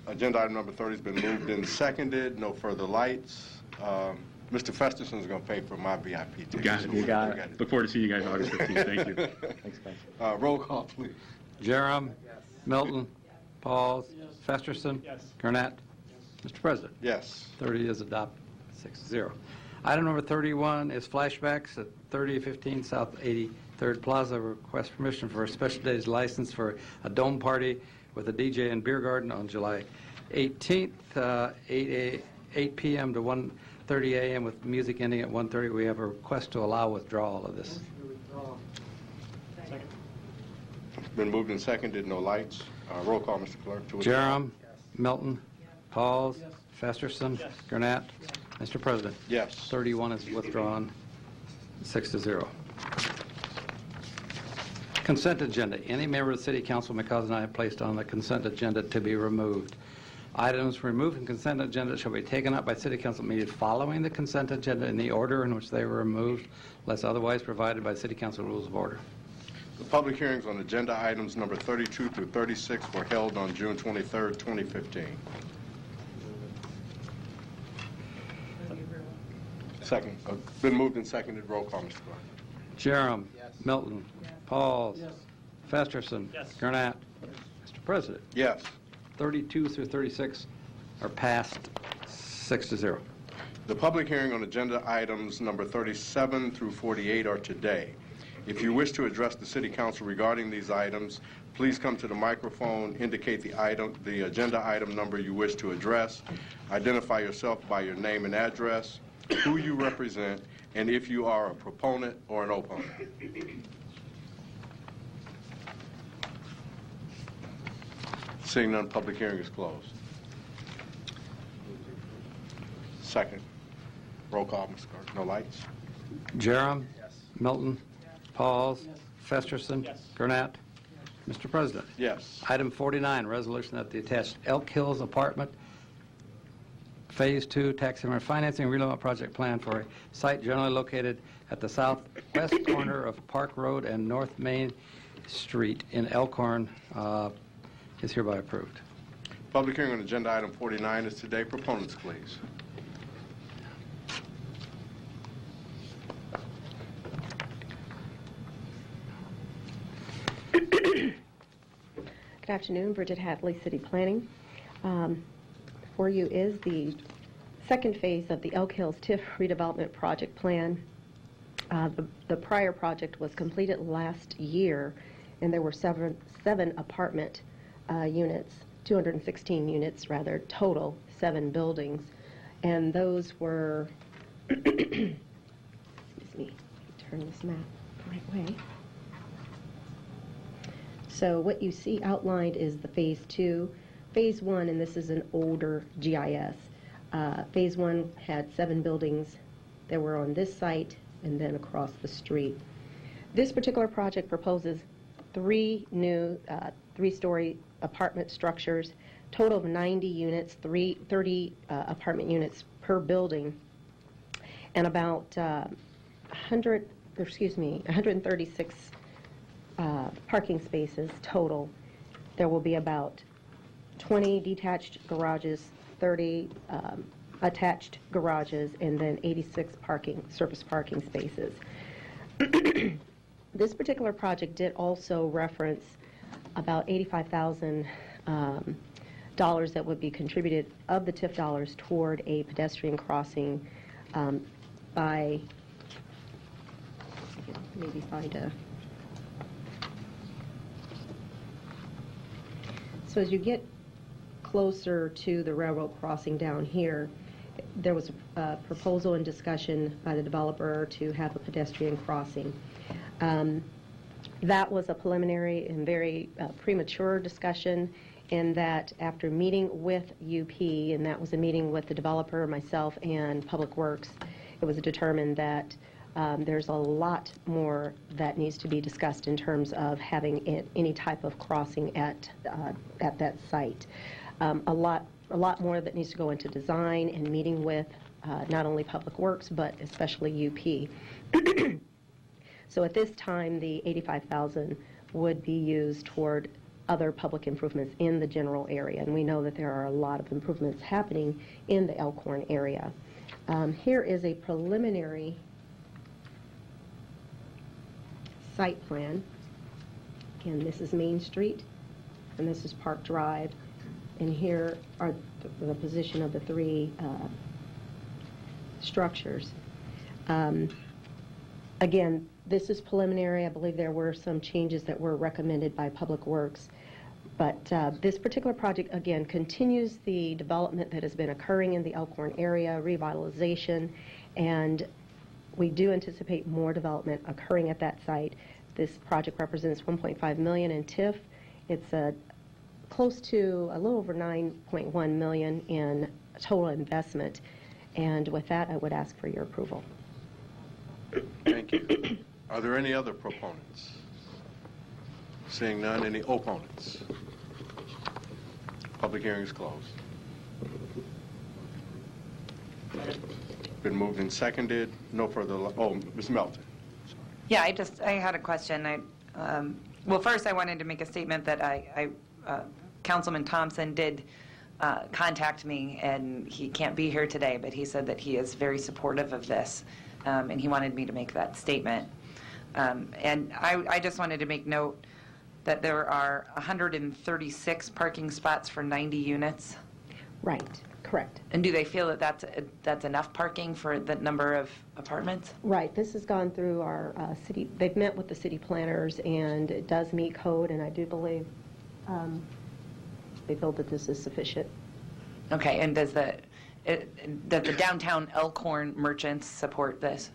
agenda item number 30 has been moved and seconded. No further lights. Mr. Festerson is going to pay for my VIP ticket. Got it. You got it. Look forward to seeing you guys August 15th. Thank you. Thanks, guys. Roll call, please. Jerem. Milton. Pauls. Festerson. Gurnett. Mr. President. Yes. 30 is adopted, 6-0. Item number 31 is flashbacks at 3015 South 83rd Plaza. Request permission for a special day's license for a dome party with a DJ and beer garden on July 18th, 8 p.m. to 1:30 a.m. with music ending at 1:30. We have a request to allow withdrawal of this. Been moved and seconded, no lights. Roll call, Mr. Clerk. To withdraw. Jerem. Milton. Pauls. Festerson. Gurnett. Mr. President. Yes. 31 is withdrawn, 6-0. Consent agenda. Any member of the City Council may cause an item placed on the consent agenda to be removed. Items removed from consent agenda shall be taken up by City Council meetings following the consent agenda in the order in which they were removed, unless otherwise provided by City Council Rules of Order. The public hearings on agenda items number 32 through 36 were held on June 23, 2015. Second. Been moved and seconded. Roll call, Mr. Clerk. Jerem. Milton. Pauls. Festerson. Gurnett. Mr. President. Yes. 32 through 36 are passed, 6-0. The public hearing on agenda items number 37 through 48 are today. If you wish to address the City Council regarding these items, please come to the microphone, indicate the agenda item number you wish to address, identify yourself by your name and address, who you represent, and if you are a proponent or an opponent. Seeing none, public hearing is closed. Second. Roll call, Mr. Clerk. No lights? Jerem. Milton. Pauls. Festerson. Gurnett. Mr. President. Yes. Item 49, resolution that the attached Elk Hills apartment Phase 2 tax increment financing redevelopment project plan for a site generally located at the southwest corner of Park Road and North Main Street in Elkhorn is hereby approved. Public hearing on agenda item 49 is today. Proponents, please. Good afternoon, Bridget Hadley, City Planning. For you is the second phase of the Elk Hills TIF redevelopment project plan. The prior project was completed last year, and there were seven apartment units, 216 units rather, total, 7 buildings. And those were, excuse me, turn this map the right way. So what you see outlined is the Phase 2. Phase 1, and this is an older GIS. Phase 1 had 7 buildings that were on this site and then across the street. This particular project proposes 3 new 3-story apartment structures, total of 90 units, 30 apartment units per building, and about 136 parking spaces total. There will be about 20 detached garages, 30 attached garages, and then 86 surface parking spaces. This particular project did also reference about $85,000 that would be contributed of the TIF dollars toward a pedestrian crossing by, maybe find a, so as you get closer to the railroad crossing down here, there was a proposal and discussion by the developer to have a pedestrian crossing. That was a preliminary and very premature discussion, in that after meeting with UP, and that was a meeting with the developer, myself, and Public Works, it was determined that there's a lot more that needs to be discussed in terms of having any type of crossing at that site. A lot more that needs to go into design and meeting with not only Public Works, but especially UP. So at this time, the $85,000 would be used toward other public improvements in the general area, and we know that there are a lot of improvements happening in the Elkhorn area. Here is a preliminary site plan, and this is Main Street, and this is Park Drive, and here are the position of the 3 structures. Again, this is preliminary. I believe there were some changes that were recommended by Public Works. But this particular project, again, continues the development that has been occurring in the Elkhorn area, revitalization, and we do anticipate more development occurring at that site. This project represents $1.5 million in TIF. It's close to a little over $9.1 million in total investment. And with that, I would ask for your approval. Thank you. Are there any other proponents? Seeing none, any opponents? Public hearing is closed. Been moved and seconded. No further, Ms. Melton. Yeah, I had a question. Well, first I wanted to make a statement that Councilman Thompson did contact me, and he can't be here today, but he said that he is very supportive of this, and he wanted me to make that statement. And I just wanted to make note that there are 136 parking spots for 90 units. Right, correct. And do they feel that that's enough parking for the number of apartments? Right, this has gone through our city, they've met with the city planners, and it does meet code, and I do believe they feel that this is sufficient. Okay, and does the downtown Elkhorn merchants support this?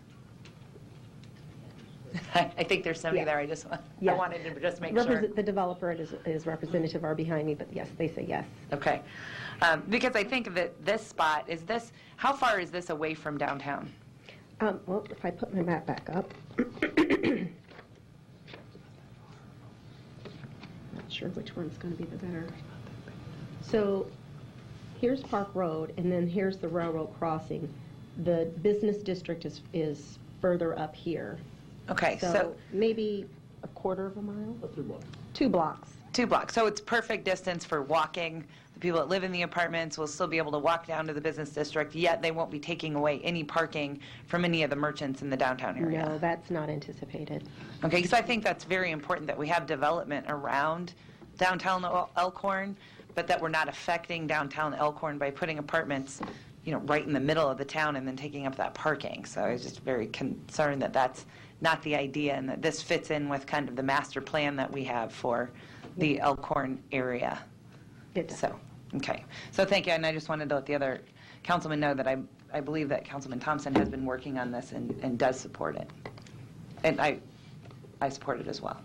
I think there's somebody there. I wanted to just make sure. The developer is representative are behind me, but yes, they say yes. Okay. Because I think that this spot, how far is this away from downtown? Well, if I put my map back up. Not sure which one's going to be the better. So here's Park Road, and then here's the railroad crossing. The business district is further up here. Okay, so maybe a quarter of a mile? 2 blocks. 2 blocks. 2 blocks. So it's perfect distance for walking. The people that live in the apartments will still be able to walk down to the business district, yet they won't be taking away any parking from any of the merchants in the downtown area. No, that's not anticipated. Okay, so I think that's very important that we have development around downtown Elkhorn, but that we're not affecting downtown Elkhorn by putting apartments, right in the middle of the town and then taking up that parking. So I was just very concerned that that's not the idea, and that this fits in with kind of the master plan that we have for the Elkhorn area. So, okay. So thank you, and I just wanted to let the other councilman know that I believe that Councilman Thompson has been working on this and does support it. And I support it as well.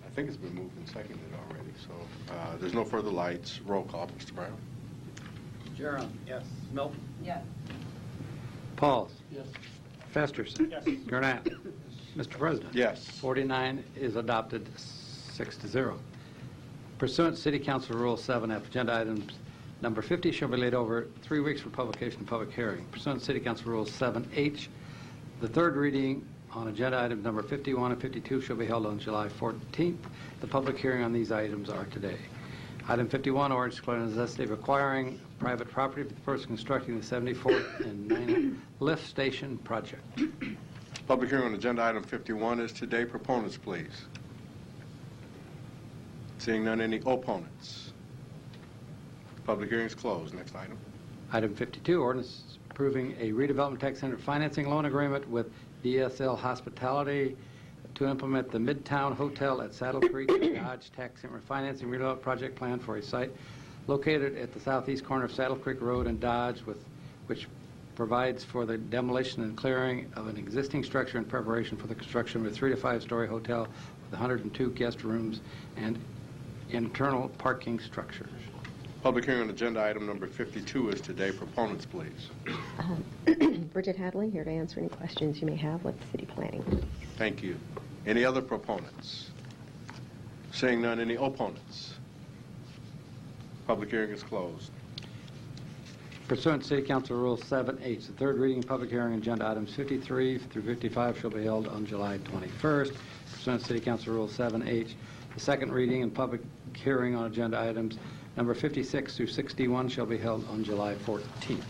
I think it's been moved and seconded already, so there's no further lights. Roll call, Mr. Brown. Jerem. Yes. Milton. Yes. Pauls. Yes. Festerson. Yes. Gurnett. Mr. President. Yes. 49 is adopted, 6-0. Pursuant to City Council Rule 7F, agenda items number 50 shall be laid over 3 weeks for publication and public hearing. Pursuant to City Council Rule 7H, the third reading on agenda items number 51 and 52 shall be held on July 14th. The public hearing on these items are today. Item 51, ordinance declaring the necessity of acquiring private property for the purpose of constructing the 74th and 9th lift station project. Public hearing on agenda item 51 is today. Proponents, please. Seeing none, any opponents? Public hearing is closed. Next item. Item 52, ordinance approving a redevelopment tax center financing loan agreement with DSL Hospitality to implement the Midtown Hotel at Saddle Creek Dodge Tax Center Financing Redevelopment Project Plan for a site located at the southeast corner of Saddle Creek Road and Dodge, which provides for the demolition and clearing of an existing structure in preparation for the construction of a 3 to 5 story hotel with 102 guest rooms and internal parking structures. Public hearing on agenda item number 52 is today. Proponents, please. Bridget Hadley, here to answer any questions you may have with city planning. Thank you. Any other proponents? Seeing none, any opponents? Public hearing is closed. Pursuant to City Council Rule 7H, the third reading and public hearing on agenda items 53 through 55 shall be held on July 21st. Pursuant to City Council Rule 7H, the second reading and public hearing on agenda items number 56 through 61 shall be held on July 14th.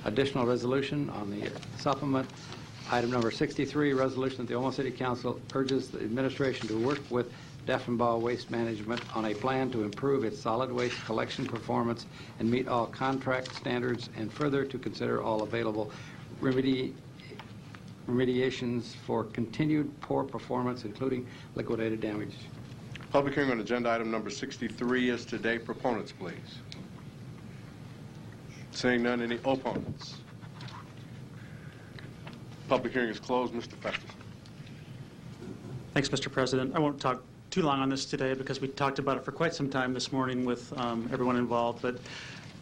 Additional resolution on the supplement. Item number 63, resolution that the Omaha City Council urges the administration to work with Deffenbaugh Waste Management on a plan to improve its solid waste collection performance and meet all contract standards, and further to consider all available remediations for continued poor performance, including liquidated damage. Public hearing on agenda item number 63 is today. Proponents, please. Seeing none, any opponents? Public hearing is closed. Mr. Festus. Thanks, Mr. President. I won't talk too long on this today because we talked about it for quite some time this morning with everyone involved. But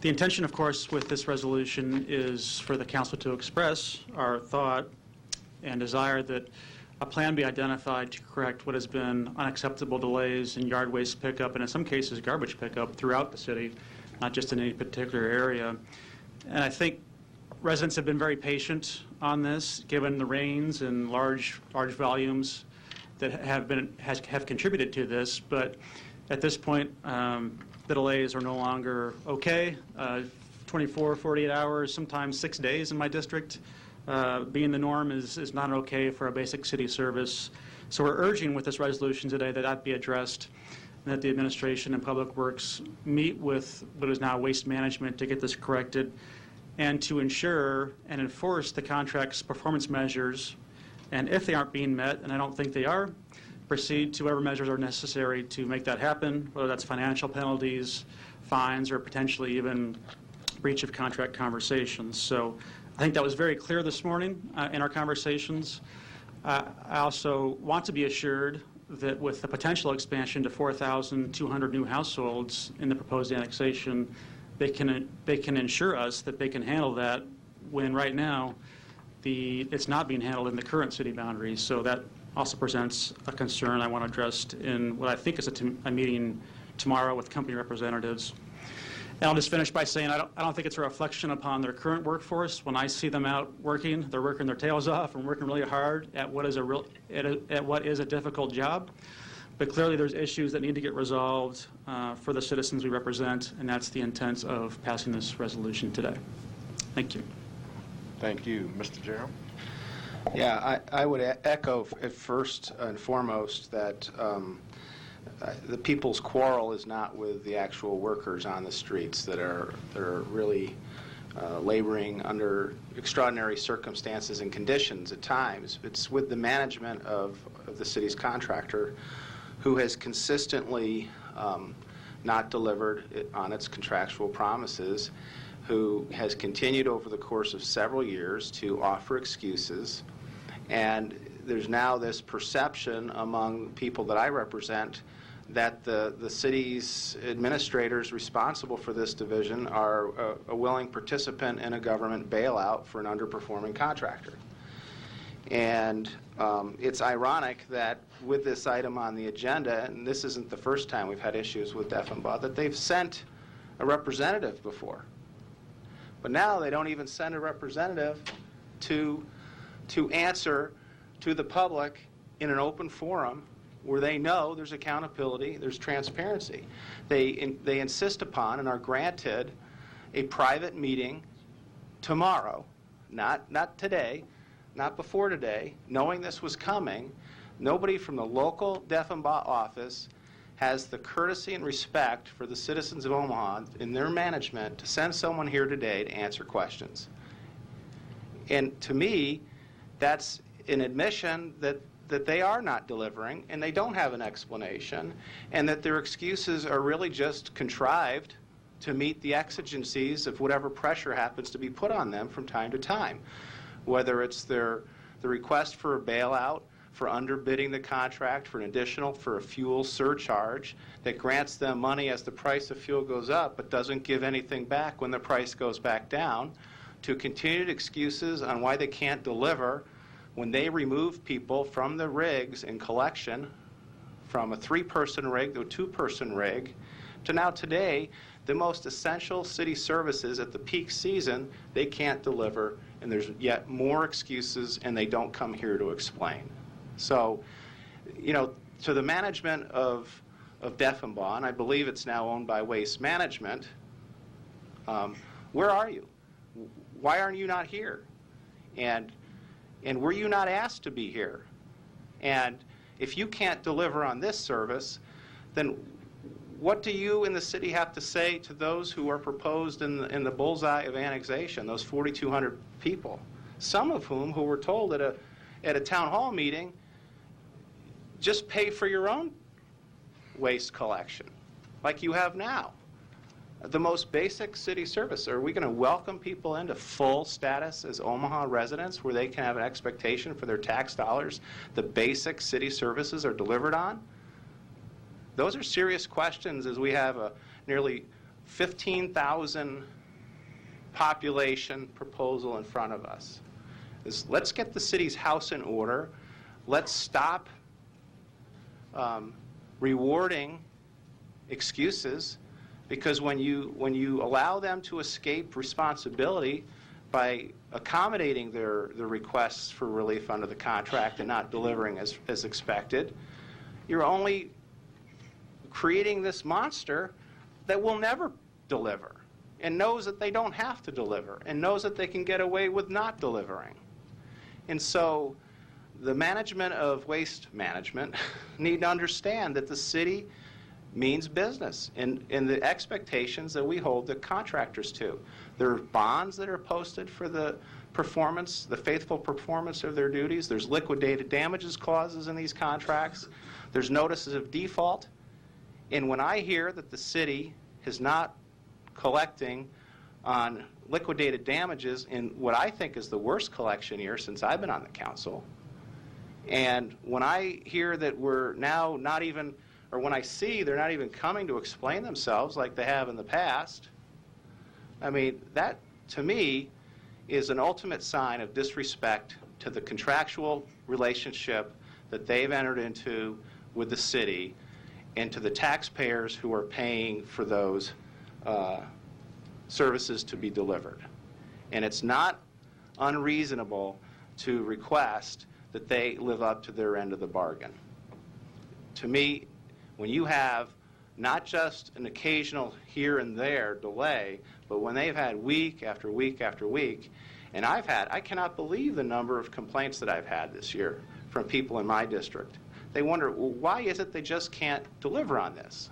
the intention, of course, with this resolution is for the council to express our thought and desire that a plan be identified to correct what has been unacceptable delays in yard waste pickup and in some cases garbage pickup throughout the city, not just in any particular area. And I think residents have been very patient on this, given the rains and large volumes that have contributed to this. But at this point, the delays are no longer okay. 24, 48 hours, sometimes 6 days in my district being the norm is not okay for a basic city service. So we're urging with this resolution today that that be addressed and that the administration and Public Works meet with what is now Waste Management to get this corrected and to ensure and enforce the contract's performance measures. And if they aren't being met, and I don't think they are, proceed to whatever measures are necessary to make that happen, whether that's financial penalties, fines, or potentially even breach of contract conversations. So I think that was very clear this morning in our conversations. I also want to be assured that with the potential expansion to 4,200 new households in the proposed annexation, they can ensure us that they can handle that when right now it's not being handled in the current city boundaries. So that also presents a concern I want to address in what I think is a meeting tomorrow with company representatives. And I'll just finish by saying I don't think it's a reflection upon their current workforce. When I see them out working, they're working their tails off and working really hard at what is a difficult job. But clearly there's issues that need to get resolved for the citizens we represent, and that's the intent of passing this resolution today. Thank you. Thank you. Mr. Gerald? Yeah, I would echo first and foremost that the people's quarrel is not with the actual workers on the streets that are really laboring under extraordinary circumstances and conditions at times. It's with the management of the city's contractor who has consistently not delivered on its contractual promises, who has continued over the course of several years to offer excuses. And there's now this perception among people that I represent that the city's administrators responsible for this division are a willing participant in a government bailout for an underperforming contractor. And it's ironic that with this item on the agenda, and this isn't the first time we've had issues with Deffenbaugh, that they've sent a representative before. But now they don't even send a representative to answer to the public in an open forum where they know there's accountability, there's transparency. They insist upon and are granted a private meeting tomorrow, not today, not before today, knowing this was coming. Nobody from the local Deffenbaugh office has the courtesy and respect for the citizens of Omaha in their management to send someone here today to answer questions. And to me, that's an admission that they are not delivering and they don't have an explanation, and that their excuses are really just contrived to meet the exigencies of whatever pressure happens to be put on them from time to time, whether it's the request for a bailout, for underbidding the contract, for a fuel surcharge that grants them money as the price of fuel goes up but doesn't give anything back when the price goes back down, to continued excuses on why they can't deliver when they remove people from the rigs in collection from a 3-person rig to a 2-person rig, to now today, the most essential city services at the peak season, they can't deliver, and there's yet more excuses, and they don't come here to explain. So, to the management of Deffenbaugh, and I believe it's now owned by Waste Management, where are you? Why aren't you not here? And were you not asked to be here? And if you can't deliver on this service, then what do you in the city have to say to those who are proposed in the bullseye of annexation, those 4,200 people, some of whom who were told at a town hall meeting, just pay for your own waste collection, like you have now. The most basic city service. Are we going to welcome people into full status as Omaha residents where they can have an expectation for their tax dollars the basic city services are delivered on? Those are serious questions as we have a nearly 15,000 population proposal in front of us. Let's get the city's house in order. Let's stop rewarding excuses, because when you allow them to escape responsibility by accommodating their requests for relief under the contract and not delivering as expected, you're only creating this monster that will never deliver and knows that they don't have to deliver and knows that they can get away with not delivering. And so the management of waste management need to understand that the city means business and the expectations that we hold the contractors to. There are bonds that are posted for the performance, the faithful performance of their duties. There's liquidated damages clauses in these contracts. There's notices of default. And when I hear that the city is not collecting on liquidated damages in what I think is the worst collection year since I've been on the council, and when I hear that we're now not even, or when I see they're not even coming to explain themselves like they have in the past, I mean, that, to me, is an ultimate sign of disrespect to the contractual relationship that they've entered into with the city and to the taxpayers who are paying for those services to be delivered. And it's not unreasonable to request that they live up to their end of the bargain. To me, when you have not just an occasional here and there delay, but when they've had week after week after week, and I cannot believe the number of complaints that I've had this year from people in my district. They wonder, well, why is it they just can't deliver on this?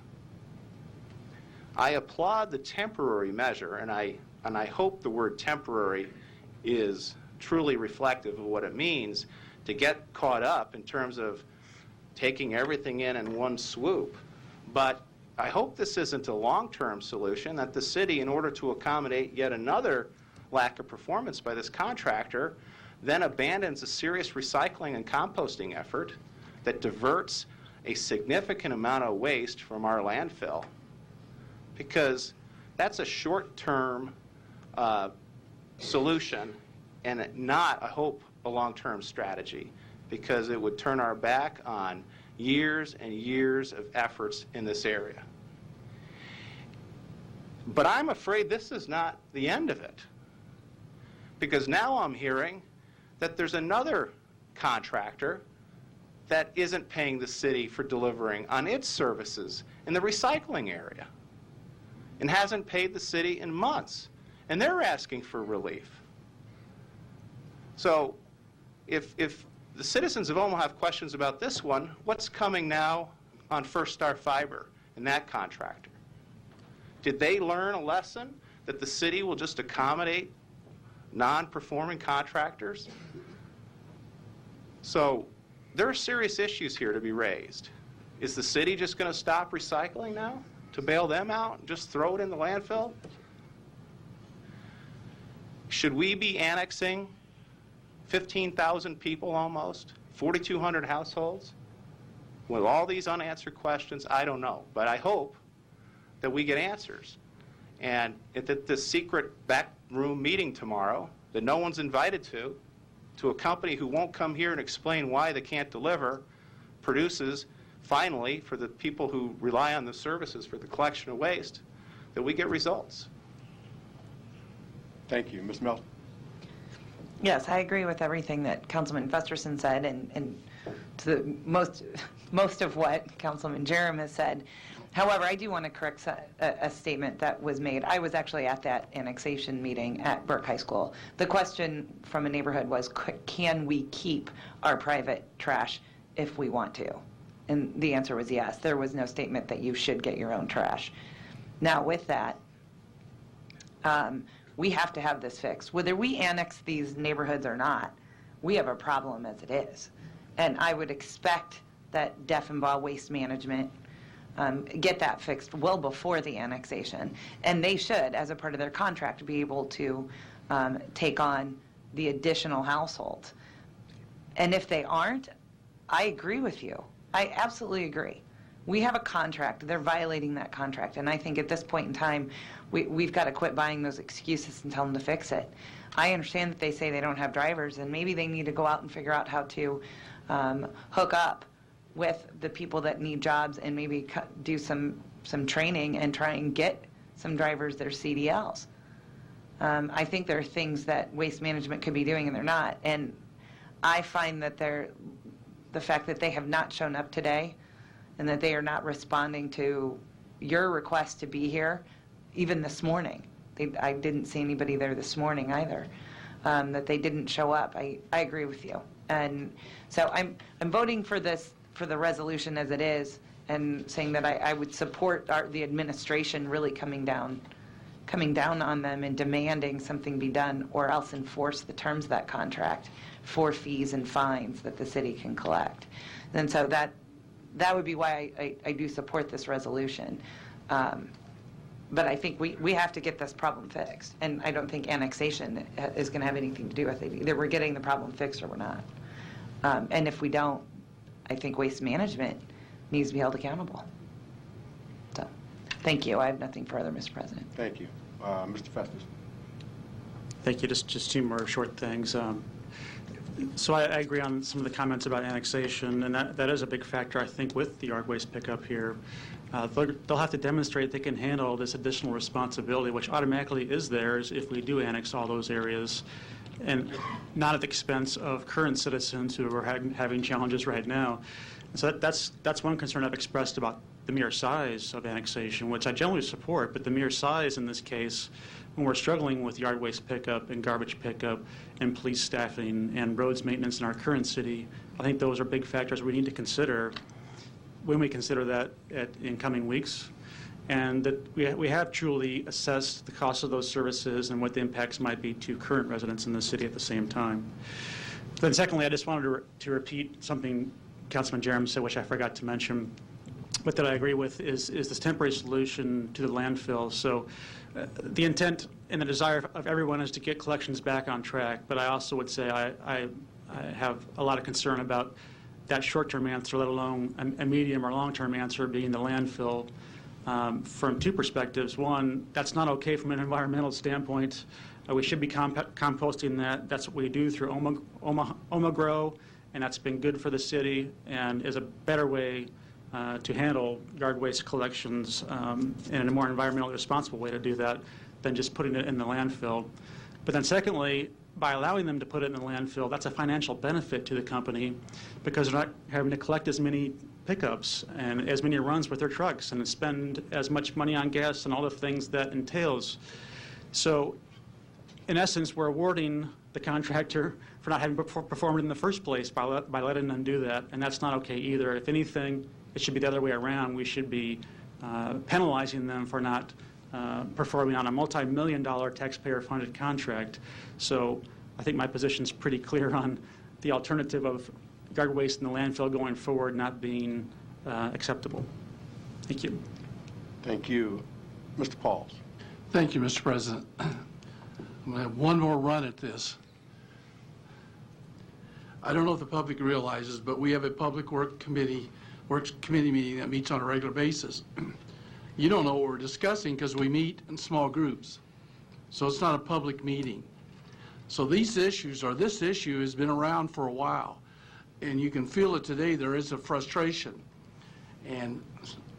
I applaud the temporary measure, and I hope the word temporary is truly reflective of what it means to get caught up in terms of taking everything in one swoop. But I hope this isn't a long-term solution, that the city, in order to accommodate yet another lack of performance by this contractor, then abandons a serious recycling and composting effort that diverts a significant amount of waste from our landfill, because that's a short-term solution and not, I hope, a long-term strategy, because it would turn our back on years and years of efforts in this area. But I'm afraid this is not the end of it, because now I'm hearing that there's another contractor that isn't paying the city for delivering on its services in the recycling area and hasn't paid the city in months, and they're asking for relief. So if the citizens of Omaha have questions about this one, what's coming now on First Star Fiber and that contractor? Did they learn a lesson that the city will just accommodate non-performing contractors? So there are serious issues here to be raised. Is the city just going to stop recycling now to bail them out and just throw it in the landfill? Should we be annexing 15,000 people almost, 4,200 households? With all these unanswered questions, I don't know. But I hope that we get answers. And at this secret backroom meeting tomorrow that no one's invited to a company who won't come here and explain why they can't deliver, produces, finally, for the people who rely on the services for the collection of waste, that we get results. Thank you. Ms. Melton. Yes, I agree with everything that Councilman Festerson said, and to the most of what Councilman Jerem has said. However, I do want to correct a statement that was made. I was actually at that annexation meeting at Burke High School. The question from a neighborhood was, can we keep our private trash if we want to? And the answer was yes. There was no statement that you should get your own trash. Now, with that, we have to have this fixed. Whether we annex these neighborhoods or not, we have a problem as it is. And I would expect that Deaf and Ball Waste Management get that fixed well before the annexation. And they should, as a part of their contract, be able to take on the additional households. And if they aren't, I agree with you. I absolutely agree. We have a contract. They're violating that contract. And I think at this point in time, we've got to quit buying those excuses and tell them to fix it. I understand that they say they don't have drivers, and maybe they need to go out and figure out how to hook up with the people that need jobs and maybe do some training and try and get some drivers their CDLs. I think there are things that Waste Management could be doing and they're not. And I find that the fact that they have not shown up today and that they are not responding to your request to be here, even this morning. I didn't see anybody there this morning either, that they didn't show up. I agree with you. And so I'm voting for the resolution as it is, and saying that I would support the administration really coming down on them and demanding something be done, or else enforce the terms of that contract for fees and fines that the city can collect. And so that would be why I do support this resolution. But I think we have to get this problem fixed, and I don't think annexation is going to have anything to do with it. Either we're getting the problem fixed or we're not. And if we don't, I think Waste Management needs to be held accountable. So, thank you. I have nothing further, Mr. President. Thank you. Mr. Festus. Thank you. Just two more short things. So I agree on some of the comments about annexation, and that is a big factor, I think, with the yard waste pickup here. They'll have to demonstrate they can handle this additional responsibility, which automatically is theirs if we do annex all those areas, and not at the expense of current citizens who are having challenges right now. And so that's one concern I've expressed about the mere size of annexation, which I generally support, but the mere size in this case, when we're struggling with yard waste pickup and garbage pickup and police staffing and roads maintenance in our current city, I think those are big factors we need to consider when we consider that in coming weeks. And that we have truly assessed the cost of those services and what the impacts might be to current residents in the city at the same time. Then secondly, I just wanted to repeat something Councilman Jerem said, which I forgot to mention, but that I agree with, is this temporary solution to the landfill. So the intent and the desire of everyone is to get collections back on track, but I also would say I have a lot of concern about that short-term answer, let alone a medium or long-term answer being the landfill, from two perspectives. One, that's not okay from an environmental standpoint. We should be composting that. That's what we do through Omaha Grow, and that's been good for the city and is a better way to handle yard waste collections in a more environmentally responsible way to do that than just putting it in the landfill. But then secondly, by allowing them to put it in the landfill, that's a financial benefit to the company because they're not having to collect as many pickups and as many runs with their trucks and spend as much money on gas and all the things that entails. So in essence, we're awarding the contractor for not having performed in the first place by letting them do that, and that's not okay either. If anything, it should be the other way around. We should be penalizing them for not performing on a multi-million-dollar taxpayer-funded contract. So I think my position is pretty clear on the alternative of yard waste in the landfill going forward not being acceptable. Thank you. Thank you. Mr. Pauls. Thank you, Mr. President. I'm going to have one more run at this. I don't know if the public realizes, but we have a public works committee meeting that meets on a regular basis. You don't know what we're discussing because we meet in small groups. So it's not a public meeting. So these issues, or this issue, has been around for a while. And you can feel it today. There is a frustration. And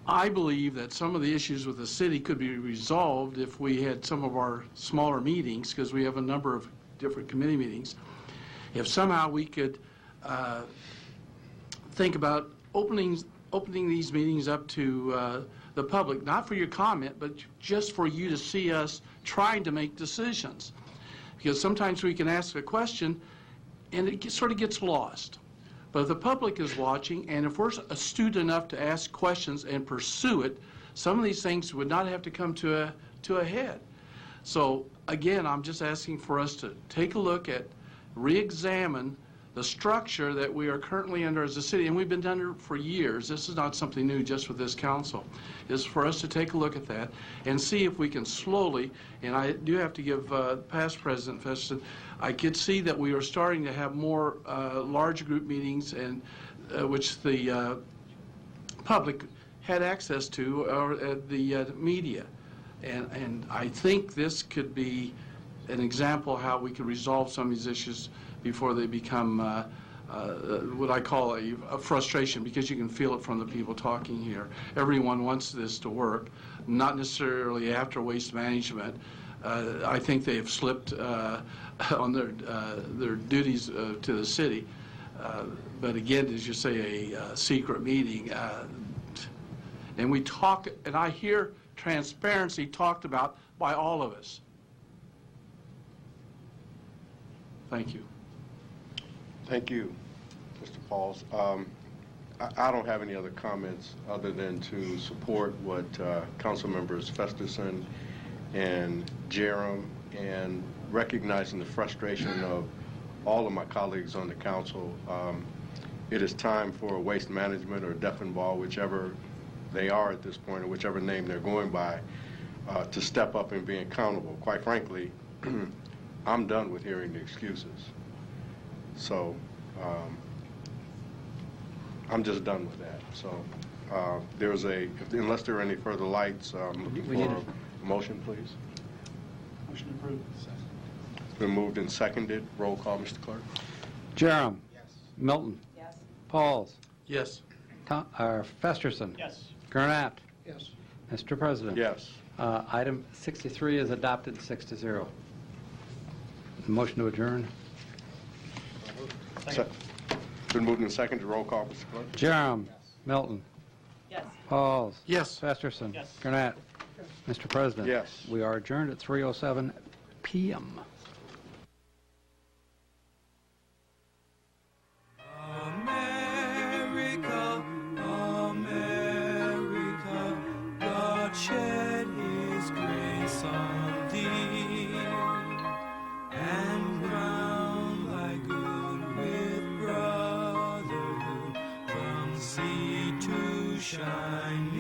I believe that some of the issues with the city could be resolved if we had some of our smaller meetings, because we have a number of different committee meetings. If somehow we could think about opening these meetings up to the public, not for your comment, but just for you to see us trying to make decisions. Because sometimes we can ask a question and it sort of gets lost. But if the public is watching, and if we're astute enough to ask questions and pursue it, some of these things would not have to come to a head. So again, I'm just asking for us to take a look at, re-examine the structure that we are currently under as a city, and we've been under for years, this is not something new just with this council, is for us to take a look at that and see if we can slowly, and I do have to give past President Feston, I could see that we are starting to have more large group meetings, and which the public had access to, or the media. And I think this could be an example how we could resolve some of these issues before they become what I call a frustration, because you can feel it from the people talking here. Everyone wants this to work, not necessarily after waste management. I think they have slipped on their duties to the city. But again, as you say, a secret meeting. And we talk, and I hear transparency talked about by all of us. Thank you. Thank you, Mr. Pauls. I don't have any other comments other than to support what Council Members Festerson and Jerem, and recognizing the frustration of all of my colleagues on the council. It is time for waste management or deaf and ball, whichever they are at this point, or whichever name they're going by, to step up and be accountable. Quite frankly, I'm done with hearing the excuses. So I'm just done with that. So unless there are any further lights, I'm looking for a motion, please. Motion approved. It's been moved and seconded. Roll call, Mr. Clerk. Jerem. Yes. Milton. Yes. Pauls. Yes. Festerson. Yes. Gurnett. Yes. Mr. President. Yes. Item 63 is adopted 6-0. Motion to adjourn. Been moved and seconded. Roll call, Mr. Clerk. Jerem. Milton. Yes. Pauls. Yes. Festerson. Yes. Gurnett. Mr. President. Yes. We are adjourned at 3:07 p.m. America, America, God shed His grace on thee, and crown thy good with brotherhood, from sea to shining.